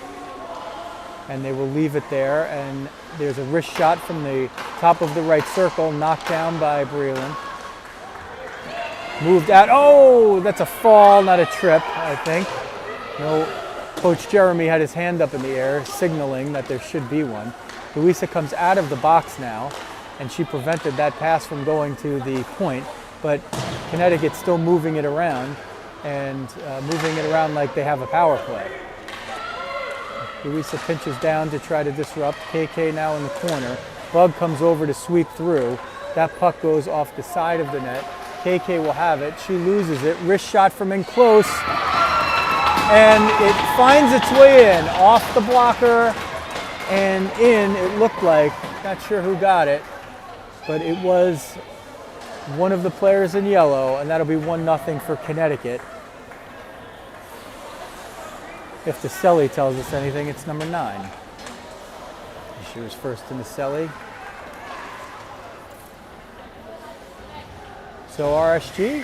and they will leave it there, and there's a wrist shot from the top of the right circle, knocked down by Breland. Moved out, oh, that's a fall, not a trip, I think. No, Coach Jeremy had his hand up in the air, signaling that there should be one. Louisa comes out of the box now, and she prevented that pass from going to the point, but Connecticut's still moving it around, and moving it around like they have a power play. Louisa pinches down to try to disrupt. KK now in the corner. Bug comes over to sweep through. That puck goes off the side of the net. KK will have it. She loses it. Wrist shot from in close. And it finds its way in. Off the blocker and in, it looked like. Not sure who got it, but it was one of the players in yellow, and that'll be 1-0 for Connecticut. If the celly tells us anything, it's number 9. She was first in the celly. So RSG,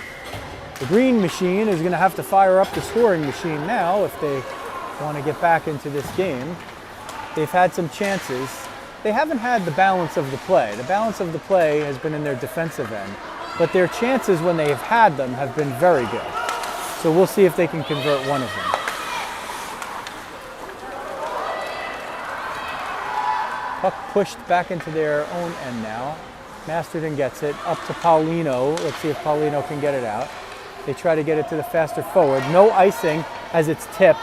the green machine, is going to have to fire up the scoring machine now if they want to get back into this game. They've had some chances. They haven't had the balance of the play. The balance of the play has been in their defensive end, but their chances when they have had them have been very good. So we'll see if they can convert one of them. Puck pushed back into their own end now. Masterton gets it up to Paulino. Let's see if Paulino can get it out. They try to get it to the faster forward. No icing as it's tipped.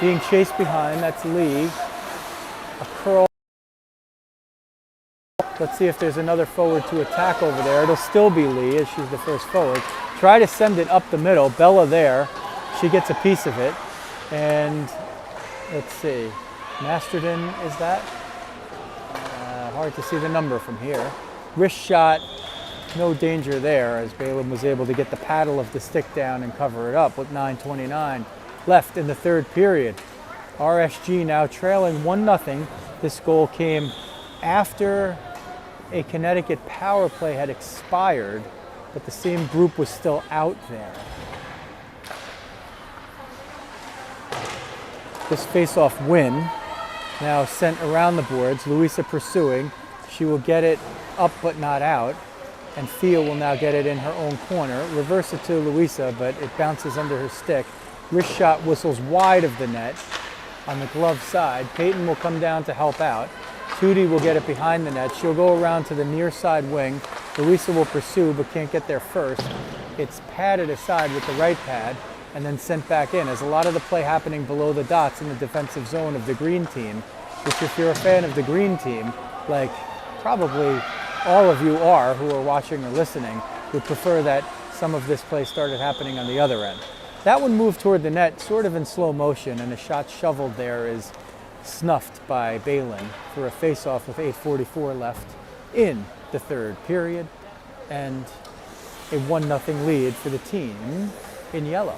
Being chased behind, that's Lee. A curl. Let's see if there's another forward to attack over there. It'll still be Lee as she's the first forward. Try to send it up the middle. Bella there. She gets a piece of it. And let's see. Masterton is that? Hard to see the number from here. Wrist shot, no danger there as Balaam was able to get the paddle of the stick down and cover it up with 9:29 left in the third period. RSG now trailing 1-0. This goal came after a Connecticut power play had expired, but the same group was still out there. This face-off win now sent around the boards. Louisa pursuing. She will get it up but not out. And Fia will now get it in her own corner. Reverse it to Louisa, but it bounces under her stick. Wrist shot whistles wide of the net on the glove side. Peyton will come down to help out. Tootie will get it behind the net. She'll go around to the near side wing. Louisa will pursue but can't get there first. It's padded aside with the right pad and then sent back in. There's a lot of the play happening below the dots in the defensive zone of the green team, which if you're a fan of the green team, like probably all of you are who are watching or listening, would prefer that some of this play started happening on the other end. That one moved toward the net sort of in slow motion, and a shot shoveled there is snuffed by Balin for a face-off with 8:44 left in the third period, and a 1-0 lead for the team in yellow.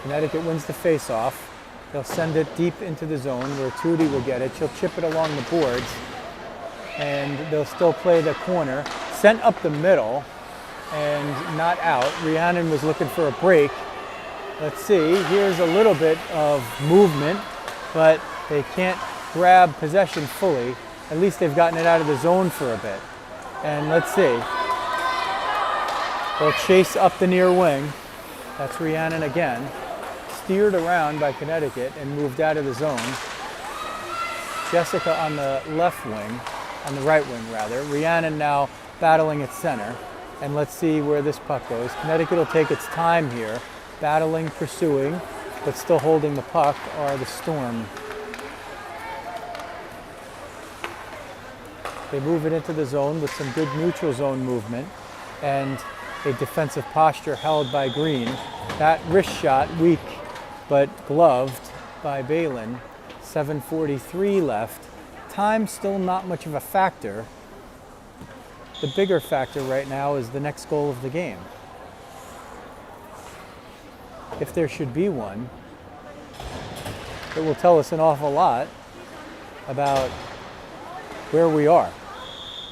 Connecticut wins the face-off. They'll send it deep into the zone where Tootie will get it. She'll chip it along the boards, and they'll still play the corner. Sent up the middle and not out. Rhiannon was looking for a break. Let's see, here's a little bit of movement, but they can't grab possession fully. At least they've gotten it out of the zone for a bit. And let's see. They'll chase up the near wing. That's Rhiannon again. steered around by Connecticut and moved out of the zone. Jessica on the left wing, on the right wing rather. Rhiannon now battling at center. And let's see where this puck goes. Connecticut will take its time here. Battling, pursuing, but still holding the puck are the Storm. They move it into the zone with some good neutral zone movement and a defensive posture held by Green. That wrist shot, weak, but gloved by Balin. 7:43 left. Time still not much of a factor. The bigger factor right now is the next goal of the game. If there should be one, it will tell us an awful lot about where we are.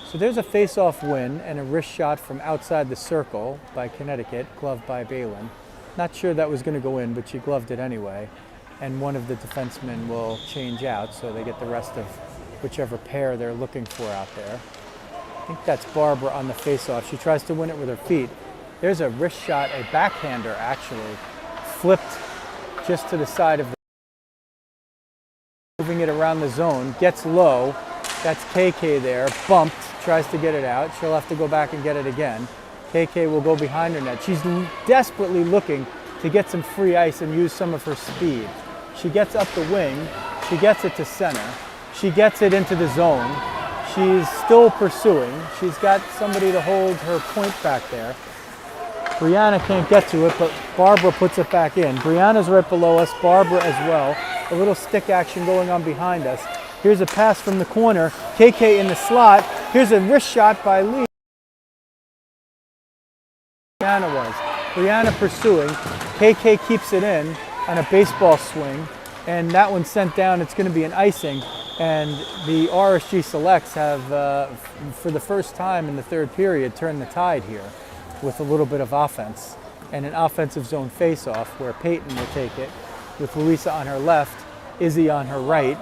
So there's a face-off win and a wrist shot from outside the circle by Connecticut, gloved by Balin. Not sure that was going to go in, but she gloved it anyway. And one of the defensemen will change out, so they get the rest of whichever pair they're looking for out there. I think that's Barbara on the face-off. She tries to win it with her feet. There's a wrist shot, a backhander actually, flipped just to the side of the, moving it around the zone, gets low. That's KK there, bumped, tries to get it out. She'll have to go back and get it again. KK will go behind her net. She's desperately looking to get some free ice and use some of her speed. She gets up the wing, she gets it to center, she gets it into the zone. She's still pursuing. She's got somebody to hold her point back there. Brianna can't get to it, but Barbara puts it back in. Brianna's right below us, Barbara as well. A little stick action going on behind us. Here's a pass from the corner. KK in the slot. Here's a wrist shot by Lee. Brianna was. Brianna pursuing. KK keeps it in on a baseball swing. And that one's sent down. It's going to be an icing. And the RSG Selects have, for the first time in the third period, turned the tide here with a little bit of offense. And an offensive zone face-off where Peyton will take it with Louisa on her left, Izzy on her right.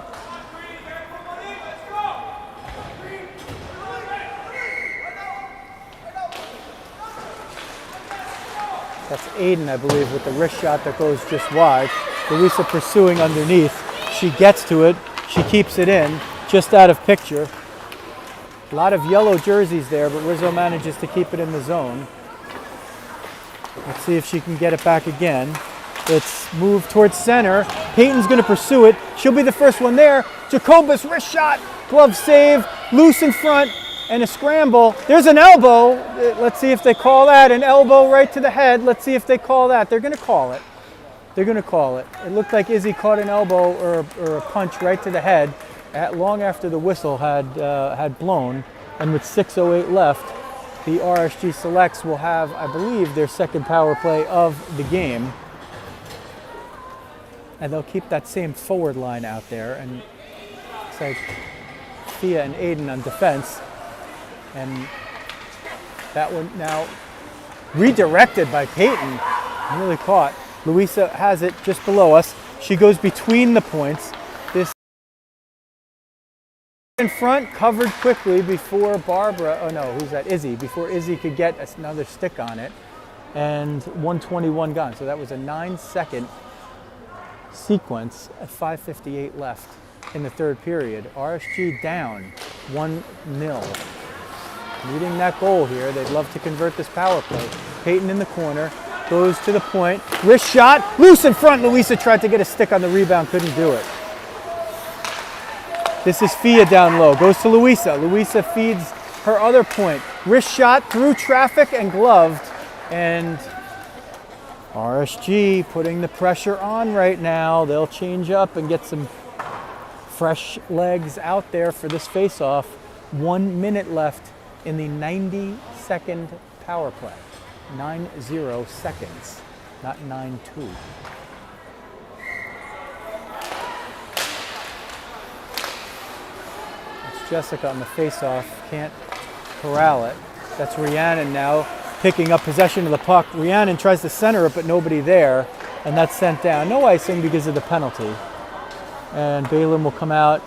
That's Aiden, I believe, with the wrist shot that goes just wide. Louisa pursuing underneath. She gets to it. She keeps it in, just out of picture. A lot of yellow jerseys there, but Rizzo manages to keep it in the zone. Let's see if she can get it back again. It's moved towards center. Peyton's going to pursue it. She'll be the first one there. Jacobus, wrist shot, glove save, loose in front, and a scramble. There's an elbow. Let's see if they call that. An elbow right to the head. Let's see if they call that. They're going to call it. They're going to call it. It looked like Izzy caught an elbow or a punch right to the head long after the whistle had blown. And with 6:08 left, the RSG Selects will have, I believe, their second power play of the game. And they'll keep that same forward line out there. And it's like Thea and Aiden on defense. And that one now redirected by Peyton. Really caught. Louisa has it just below us. She goes between the points. This in front, covered quickly before Barbara, oh no, who's that? Izzy, before Izzy could get another stick on it. And 1:21 gone. So that was a 9-second sequence at 5:58 left in the third period. RSG down 1-0. Needing that goal here. They'd love to convert this power play. Peyton in the corner. Goes to the point, wrist shot, loose in front. Louisa tried to get a stick on the rebound, couldn't do it. This is Fia down low, goes to Louisa. Louisa feeds her other point. Wrist shot through traffic and gloved. And RSG putting the pressure on right now. They'll change up and get some fresh legs out there for this face-off. 1 minute left in the 90-second power play. 90 seconds, not 9-2. That's Jessica on the face-off, can't corral it. That's Rhiannon now picking up possession of the puck. Rhiannon tries to center it, but nobody there, and that's sent down. No icing because of the penalty. And Balin will come out,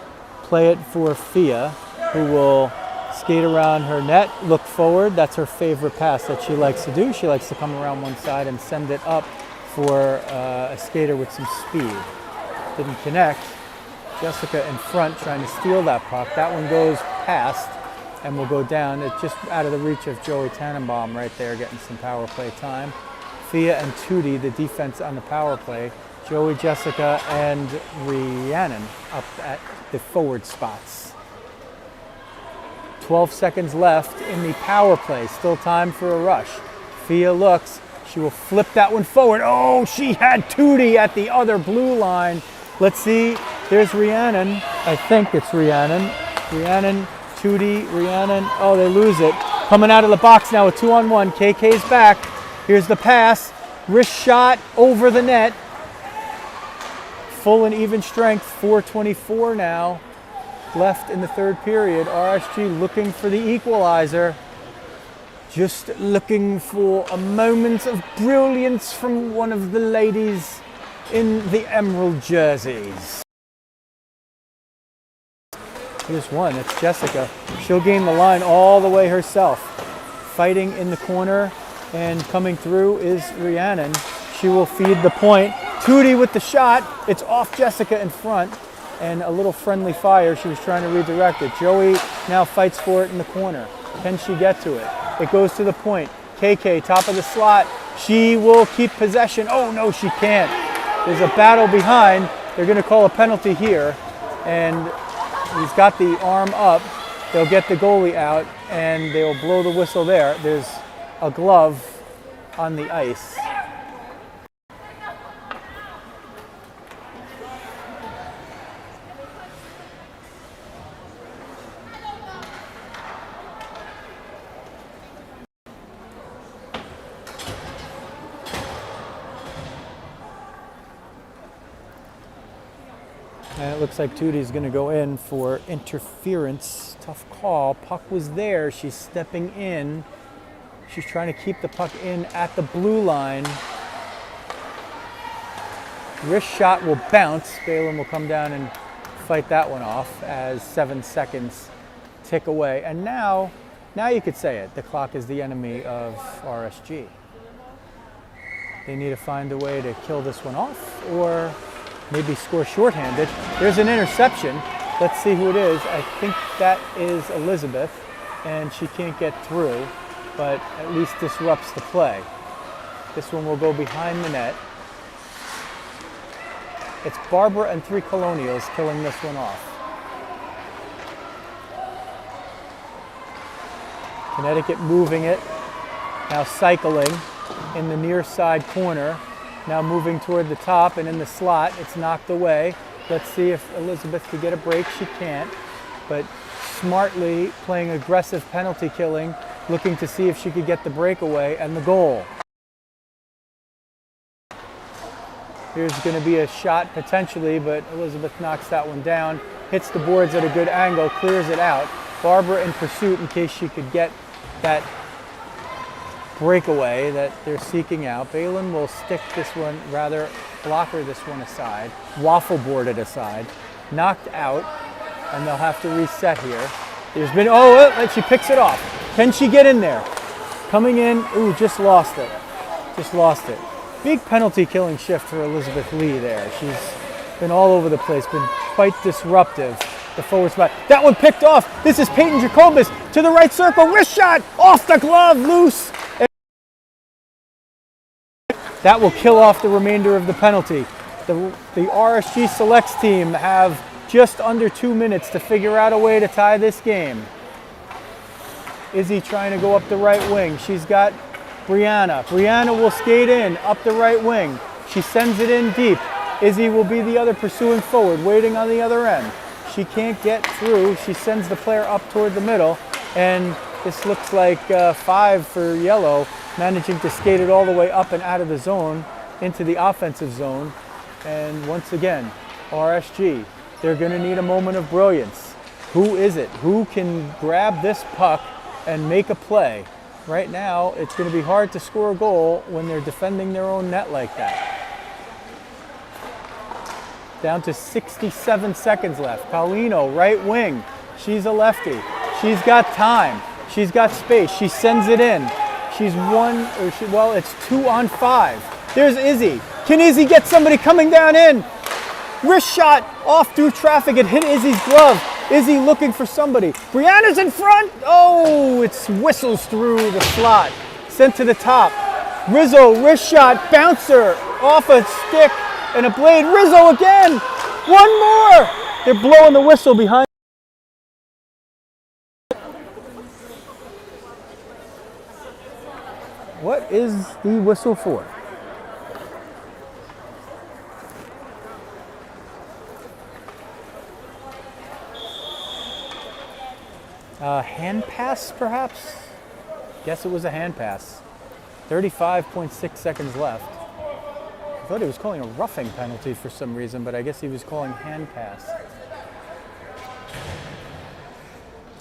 play it for Fia, who will skate around her net, look forward. That's her favorite pass that she likes to do. She likes to come around one side and send it up for a skater with some speed. Didn't connect. Jessica in front trying to steal that puck. That one goes past and will go down. It's just out of the reach of Joey Tannenbaum right there, getting some power play time. Thea and Tootie, the defense on the power play. Joey, Jessica, and Rhiannon up at the forward spots. 12 seconds left in the power play. Still time for a rush. Thea looks. She will flip that one forward. Oh, she had Tootie at the other blue line. Let's see. There's Rhiannon. I think it's Rhiannon. Rhiannon, Tootie, Rhiannon. Oh, they lose it. Coming out of the box now with 2-on-1. KK's back. Here's the pass. Wrist shot over the net. Full and even strength. 4:24 now left in the third period. RSG looking for the equalizer. Just looking for a moment of brilliance from one of the ladies in the emerald jerseys. Here's one, it's Jessica. She'll gain the line all the way herself. Fighting in the corner and coming through is Rhiannon. She will feed the point. Tootie with the shot. It's off Jessica in front. And a little friendly fire. She was trying to redirect it. Joey now fights for it in the corner. Can she get to it? It goes to the point. KK, top of the slot. She will keep possession. Oh no, she can't. There's a battle behind. They're going to call a penalty here. And he's got the arm up. They'll get the goalie out and they'll blow the whistle there. There's a glove on the ice. And it looks like Tootie's going to go in for interference. Tough call. Puck was there. She's stepping in. She's trying to keep the puck in at the blue line. Wrist shot will bounce. Balin will come down and fight that one off as 7 seconds tick away. And now you could say it. The clock is the enemy of RSG. They need to find a way to kill this one off or maybe score shorthanded. There's an interception. Let's see who it is. I think that is Elizabeth, and she can't get through, but at least disrupts the play. This one will go behind the net. It's Barbara and 3 Colonials killing this one off. Connecticut moving it, now cycling in the near side corner. Now moving toward the top and in the slot, it's knocked away. Let's see if Elizabeth could get a break. She can't, but smartly playing aggressive penalty killing, looking to see if she could get the breakaway and the goal. Here's going to be a shot potentially, but Elizabeth knocks that one down, hits the boards at a good angle, clears it out. Barbara in pursuit in case she could get that breakaway that they're seeking out. Balin will stick this one, rather blocker this one aside, waffle board it aside, knocked out, and they'll have to reset here. There's been, and she picks it off. Can she get in there? Coming in, ooh, just lost it. Just lost it. Big penalty killing shift for Elizabeth Lee there. She's been all over the place, been quite disruptive. The forward spot. That one picked off. This is Peyton Jacobus to the right circle. Wrist shot off the glove, loose. That will kill off the remainder of the penalty. The RSG Selects team have just under 2 minutes to figure out a way to tie this game. Izzy trying to go up the right wing. She's got Brianna. Brianna will skate in up the right wing. She sends it in deep. Izzy will be the other pursuing forward, waiting on the other end. She can't get through. She sends the player up toward the middle, and this looks like 5 for yellow, managing to skate it all the way up and out of the zone into the offensive zone. And once again, RSG, they're going to need a moment of brilliance. Who is it? Who can grab this puck and make a play? Right now, it's going to be hard to score a goal when they're defending their own net like that. Down to 67 seconds left. Paulino, right wing. She's a lefty. She's got time. She's got space. She sends it in. She's it's 2 on 5. There's Izzy. Can Izzy get somebody coming down in? Wrist shot off through traffic. It hit Izzy's glove. Izzy looking for somebody. Brianna's in front. Oh, it whistles through the slot. Sent to the top. Rizzo, wrist shot, bouncer off a stick and a blade. Rizzo again. One more. They're blowing the whistle behind. What is the whistle for? Hand pass, perhaps? Guess it was a hand pass. 35.6 seconds left. I thought he was calling a roughing penalty for some reason, but I guess he was calling hand pass.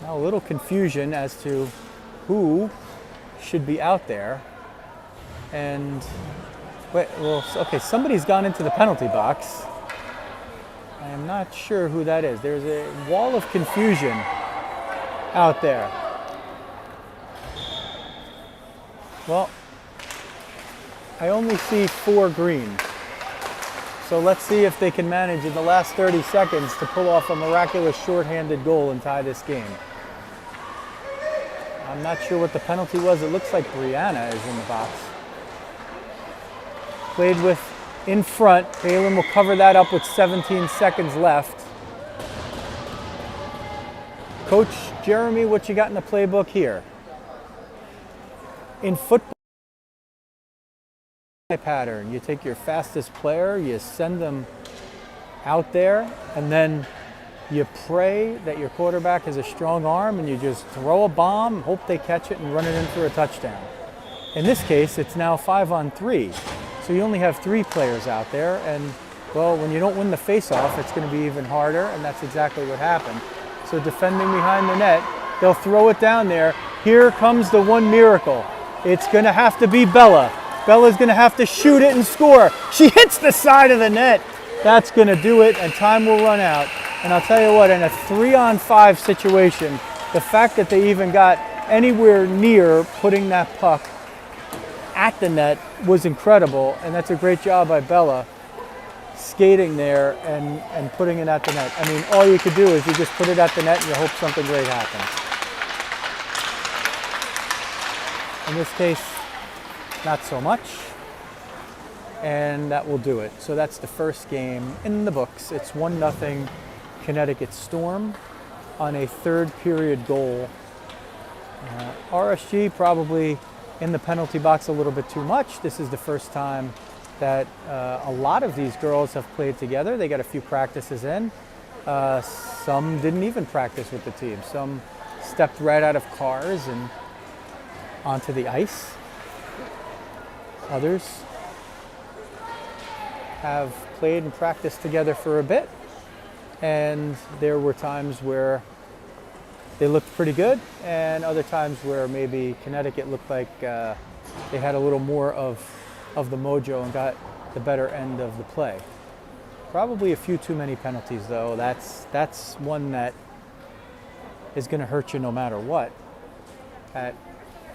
Now a little confusion as to who should be out there. And, wait, well, okay, somebody's gone into the penalty box. I am not sure who that is. There's a wall of confusion out there. Well, I only see 4 green. So let's see if they can manage in the last 30 seconds to pull off a miraculous shorthanded goal and tie this game. I'm not sure what the penalty was. It looks like Brianna is in the box. Played with in front. Balin will cover that up with 17 seconds left. Coach Jeremy, what you got in the playbook here? In football pattern, you take your fastest player, you send them out there, and then you pray that your quarterback has a strong arm and you just throw a bomb, hope they catch it and run it in for a touchdown. In this case, it's now 5-on-3. So you only have 3 players out there, and well, when you don't win the face-off, it's going to be even harder, and that's exactly what happened. So defending behind the net, they'll throw it down there. Here comes the one miracle. It's going to have to be Bella. Bella's going to have to shoot it and score. She hits the side of the net. That's going to do it, and time will run out. And I'll tell you what, in a 3-on-5 situation, the fact that they even got anywhere near putting that puck at the net was incredible, and that's a great job by Bella skating there and putting it at the net. I mean, all you could do is you just put it at the net and you hope something great happens. In this case, not so much, and that will do it. So that's the first game in the books. It's 1-0 Connecticut Storm on a 3rd period goal. RSG probably in the penalty box a little bit too much. This is the first time that a lot of these girls have played together. They got a few practices in. Some didn't even practice with the team. Some stepped right out of cars and onto the ice. Others have played and practiced together for a bit, and there were times where they looked pretty good, and other times where maybe Connecticut looked like they had a little more of the mojo and got the better end of the play. Probably a few too many penalties, though. That's one that is going to hurt you no matter what at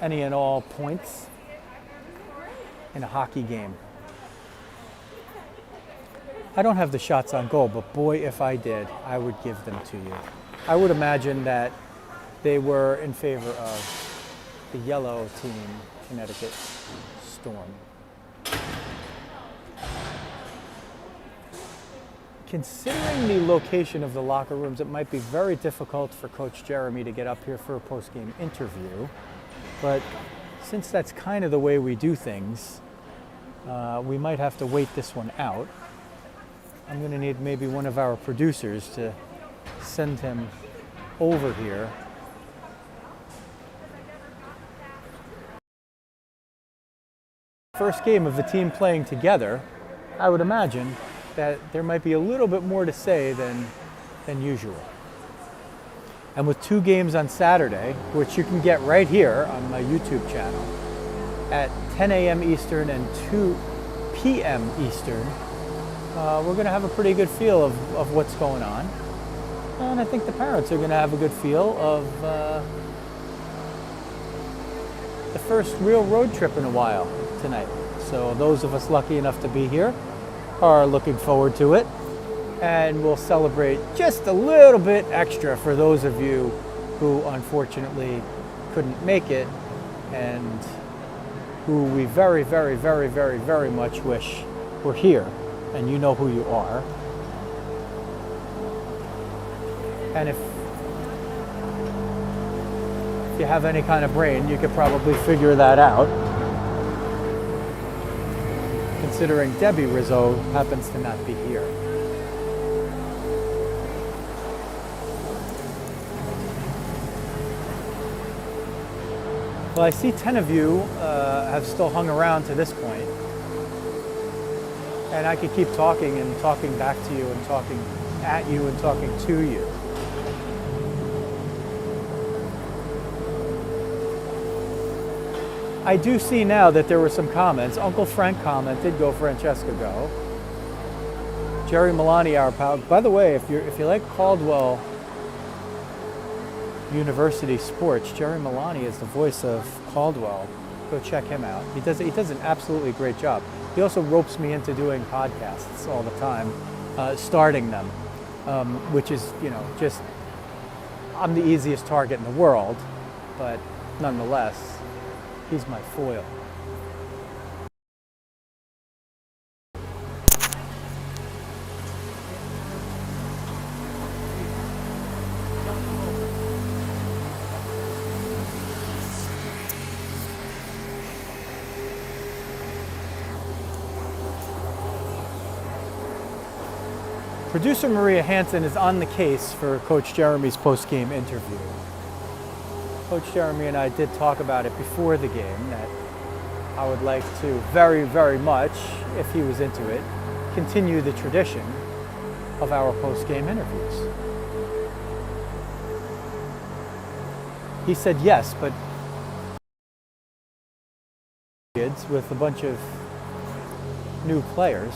any and all points in a hockey game. I don't have the shots on goal, but boy, if I did, I would give them to you. I would imagine that they were in favor of the yellow team, Connecticut Storm. Considering the location of the locker rooms, it might be very difficult for Coach Jeremy to get up here for a post-game interview. But since that's kind of the way we do things, we might have to wait this one out. I'm going to need maybe one of our producers to send him over here. First game of the team playing together, I would imagine that there might be a little bit more to say than usual. And with 2 games on Saturday, which you can get right here on my YouTube channel at 10 a.m. Eastern and 2 p.m. Eastern, we're going to have a pretty good feel of what's going on. And I think the parents are going to have a good feel of the first real road trip in a while tonight. So those of us lucky enough to be here are looking forward to it. And we'll celebrate just a little bit extra for those of you who unfortunately couldn't make it and who we very, very, very, very, very much wish were here. And you know who you are. And if you have any kind of brain, you could probably figure that out. Considering Debbie Rizzo happens to not be here. Well, I see 10 of you have still hung around to this point. And I could keep talking and talking back to you and talking at you and talking to you. I do see now that there were some comments. Uncle Frank commented, "Go Francesca, go." Jerry Milani, our pal. By the way, if you like Caldwell University sports, Jerry Milani is the voice of Caldwell. Go check him out. He does an absolutely great job. He also ropes me into doing podcasts all the time, starting them, which is, just, I'm the easiest target in the world, but nonetheless, he's my foil. Producer Maria Hansen is on the case for Coach Jeremy's post-game interview. Coach Jeremy and I did talk about it before the game that I would like to very, very much, if he was into it, continue the tradition of our post-game interviews. He said yes, but kids with a bunch of new players,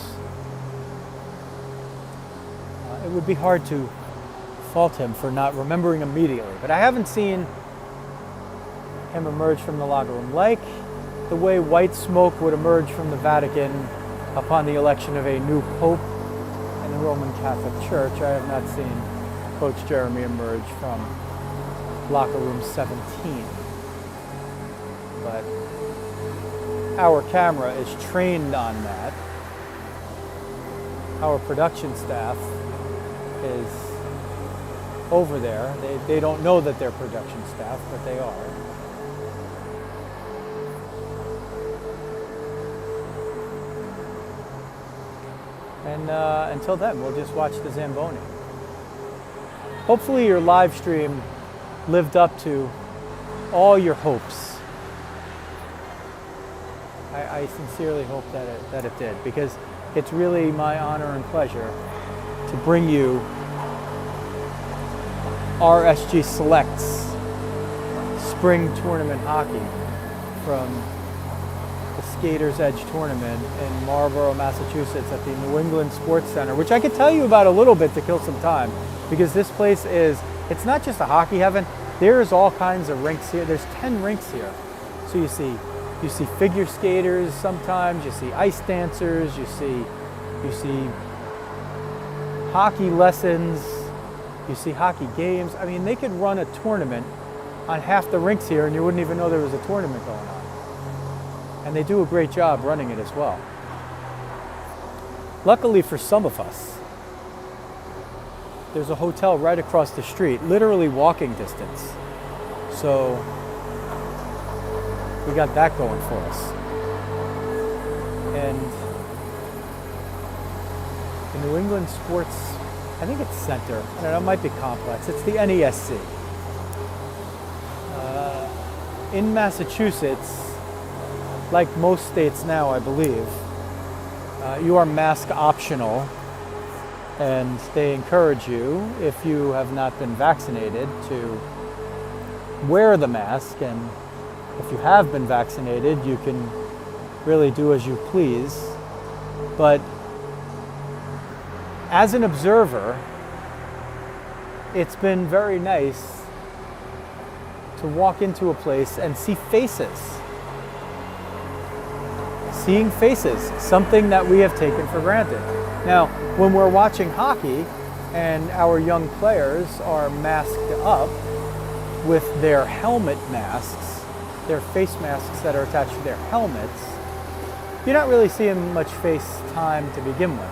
it would be hard to fault him for not remembering immediately. But I haven't seen him emerge from the locker room like the way white smoke would emerge from the Vatican upon the election of a new pope in the Roman Catholic Church. I have not seen Coach Jeremy emerge from locker room 17. But our camera is trained on that. Our production staff is over there. They don't know that they're production staff, but they are. And until then, we'll just watch the Zamboni. Hopefully your live stream lived up to all your hopes. I sincerely hope that it did, because it's really my honor and pleasure to bring you RSG Selects Spring Tournament Hockey from the Skaters Edge Tournament in Marlborough, Massachusetts at the New England Sports Center, which I could tell you about a little bit to kill some time, because this place it's not just a hockey heaven. There's all kinds of rinks here. There's 10 rinks here. So you see figure skaters sometimes, you see ice dancers, you see hockey lessons, you see hockey games. I mean, they could run a tournament on half the rinks here and you wouldn't even know there was a tournament going on. And they do a great job running it as well. Luckily for some of us, there's a hotel right across the street, literally walking distance. So we got that going for us. And the New England Sports, I think it's Center. I don't know, it might be Complex. It's the NESC. In Massachusetts, like most states now, I believe, you are mask optional, and they encourage you, if you have not been vaccinated, to wear the mask. And if you have been vaccinated, you can really do as you please. But as an observer, it's been very nice to walk into a place and see faces. seeing faces, something that we have taken for granted. Now, when we're watching hockey and our young players are masked up with their helmet masks, their face masks that are attached to their helmets, you're not really seeing much face time to begin with.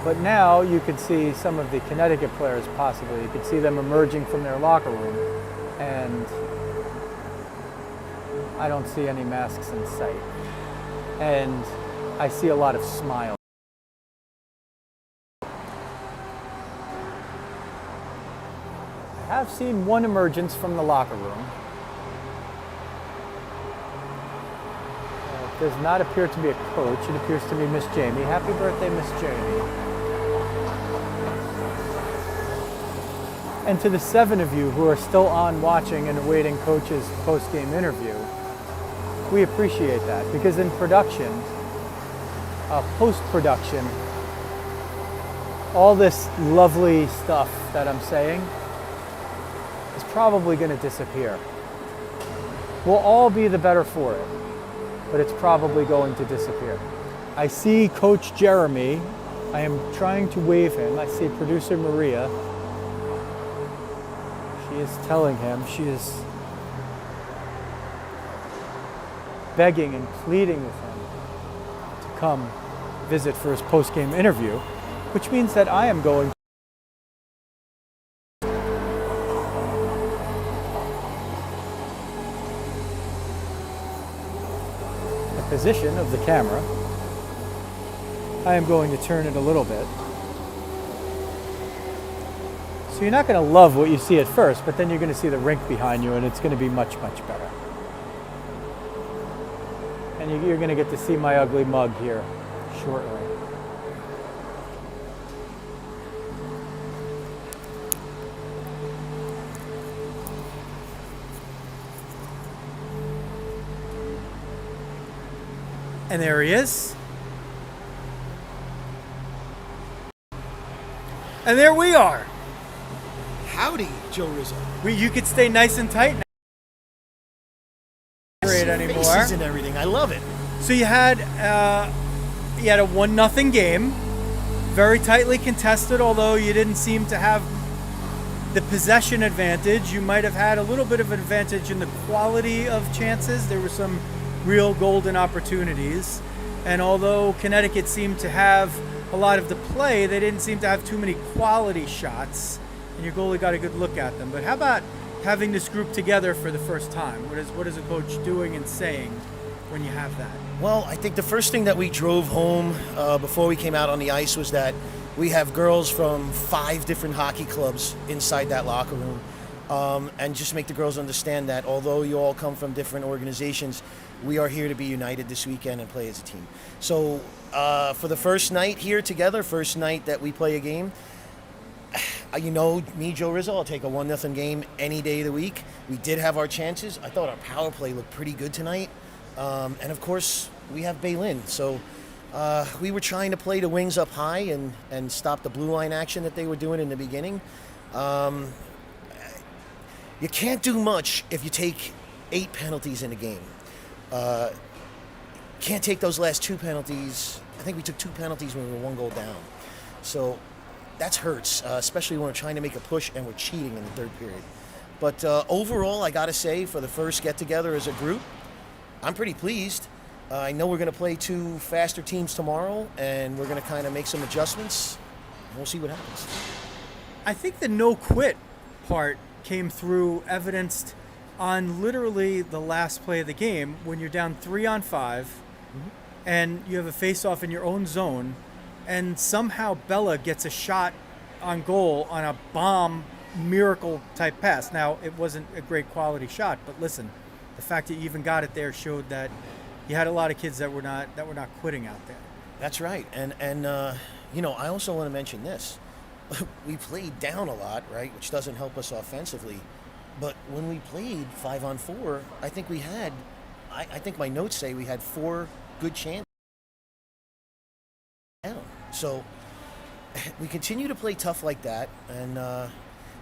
But now you could see some of the Connecticut players possibly. You could see them emerging from their locker room, and I don't see any masks in sight. And I see a lot of smiles. I have seen one emergence from the locker room. It does not appear to be a coach. It appears to be Miss Jamie. Happy birthday, Miss Jamie. And to the 7 of you who are still on watching and awaiting Coach's post-game interview, we appreciate that, because in production, post-production, all this lovely stuff that I'm saying is probably going to disappear. We'll all be the better for it, but it's probably going to disappear. I see Coach Jeremy. I am trying to wave him. I see producer Maria. She is telling him, she is begging and pleading with him to come visit for his post-game interview, which means that I am going. The position of the camera, I am going to turn it a little bit. So you're not going to love what you see at first, but then you're going to see the rink behind you, and it's going to be much, much better. And you're going to get to see my ugly mug here shortly. And there he is. And there we are. Howdy, Joe Rizzo. You could stay nice and tight now. Anymore. Faces and everything. I love it. So you had a 1-0 game, very tightly contested. Although you didn't seem to have the possession advantage, you might have had a little bit of an advantage in the quality of chances. There were some real golden opportunities, and although Connecticut seemed to have a lot of the play, they didn't seem to have too many quality shots, and your goalie got a good look at them. But how about having this group together for the first time? What is a coach doing and saying when you have that? Well, I think the first thing that we drove home before we came out on the ice was that we have girls from 5 different hockey clubs inside that locker room. And just make the girls understand that although you all come from different organizations, we are here to be united this weekend and play as a team. So for the first night here together, first night that we play a game, you know me, Joe Rizzo, I'll take a 1-0 game any day of the week. We did have our chances. I thought our power play looked pretty good tonight. And of course, we have Baylin. So we were trying to play the wings up high and stop the blue line action that they were doing in the beginning. You can't do much if you take 8 penalties in a game. Can't take those last 2 penalties. I think we took 2 penalties when we were 1 goal down. So that hurts, especially when we're trying to make a push and we're cheating in the 3rd period. But overall, I got to say, for the first get-together as a group, I'm pretty pleased. I know we're going to play 2 faster teams tomorrow, and we're going to kind of make some adjustments. We'll see what happens. I think the no-quit part came through, evidenced on literally the last play of the game when you're down 3-on-5, and you have a face-off in your own zone, and somehow Bella gets a shot on goal on a bomb miracle type pass. Now, it wasn't a great quality shot, but listen, the fact that you even got it there showed that you had a lot of kids that were not quitting out there. That's right. And you know, I also want to mention this. We played down a lot, right, which doesn't help us offensively. But when we played 5-on-4, I think we had, I think my notes say we had 4 good chances down. So we continue to play tough like that and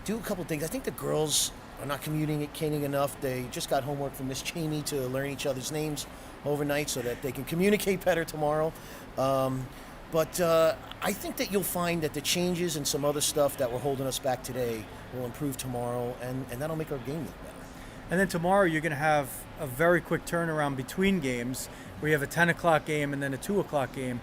do a couple things. I think the girls are not communicating enough. They just got homework from Miss Jamie to learn each other's names overnight so that they can communicate better tomorrow. But I think that you'll find that the changes and some other stuff that were holding us back today will improve tomorrow, and that'll make our game look better. And then tomorrow you're going to have a very quick turnaround between games. We have a 10 o'clock game and then a 2 o'clock game.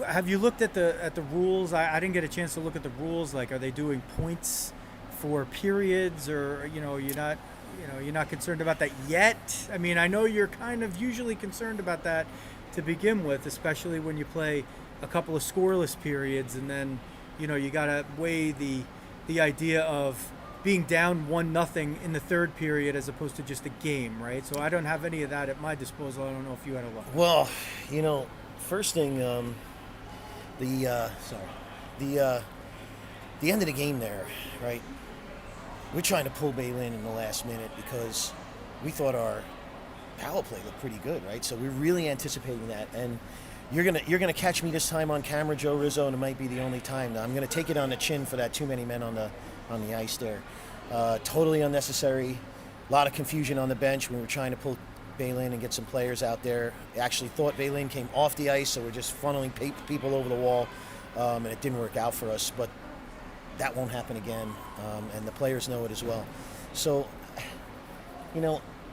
Have you looked at the rules? I didn't get a chance to look at the rules. Like, are they doing points for periods, or you're not concerned about that yet? I mean, I know you're kind of usually concerned about that to begin with, especially when you play a couple of scoreless periods, and then you got to weigh the idea of being down 1-0 in the third period as opposed to just a game, right? So I don't have any of that at my disposal. I don't know if you had a look. Well, first thing, the end of the game there, right? We're trying to pull Baylin in the last minute because we thought our power play looked pretty good, right? So we're really anticipating that, and you're gonna catch me this time on camera, Joe Rizzo, and it might be the only time. Now, I'm gonna take it on the chin for that too many men on the ice there. Totally unnecessary. A lot of confusion on the bench when we were trying to pull Baylin and get some players out there. I actually thought Baylin came off the ice, so we're just funneling people over the wall, and it didn't work out for us. But that won't happen again, and the players know it as well. So,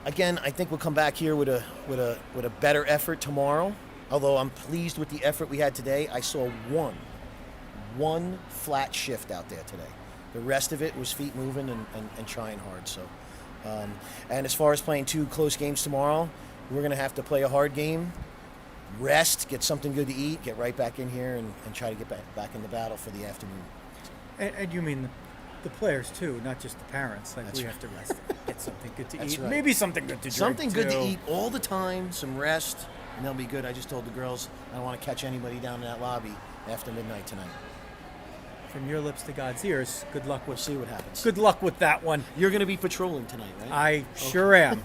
again, I think we'll come back here with a better effort tomorrow. Although I'm pleased with the effort we had today, I saw one flat shift out there today. The rest of it was feet moving and trying hard. So, and as far as playing 2 close games tomorrow, we're going to have to play a hard game, rest, get something good to eat, get right back in here, and try to get back in the battle for the afternoon. And you mean the players too, not just the parents. Like, That's we right. have to rest, get something good to That's eat, right. maybe something good to drink. Something good too. to eat all the time, some rest, and they'll be good. I just told the girls I don't want to catch anybody down in that lobby after midnight tonight. From your lips to God's ears. Good luck We'll with see what happens. Good luck with that one. You're going to be patrolling tonight, right? I sure am.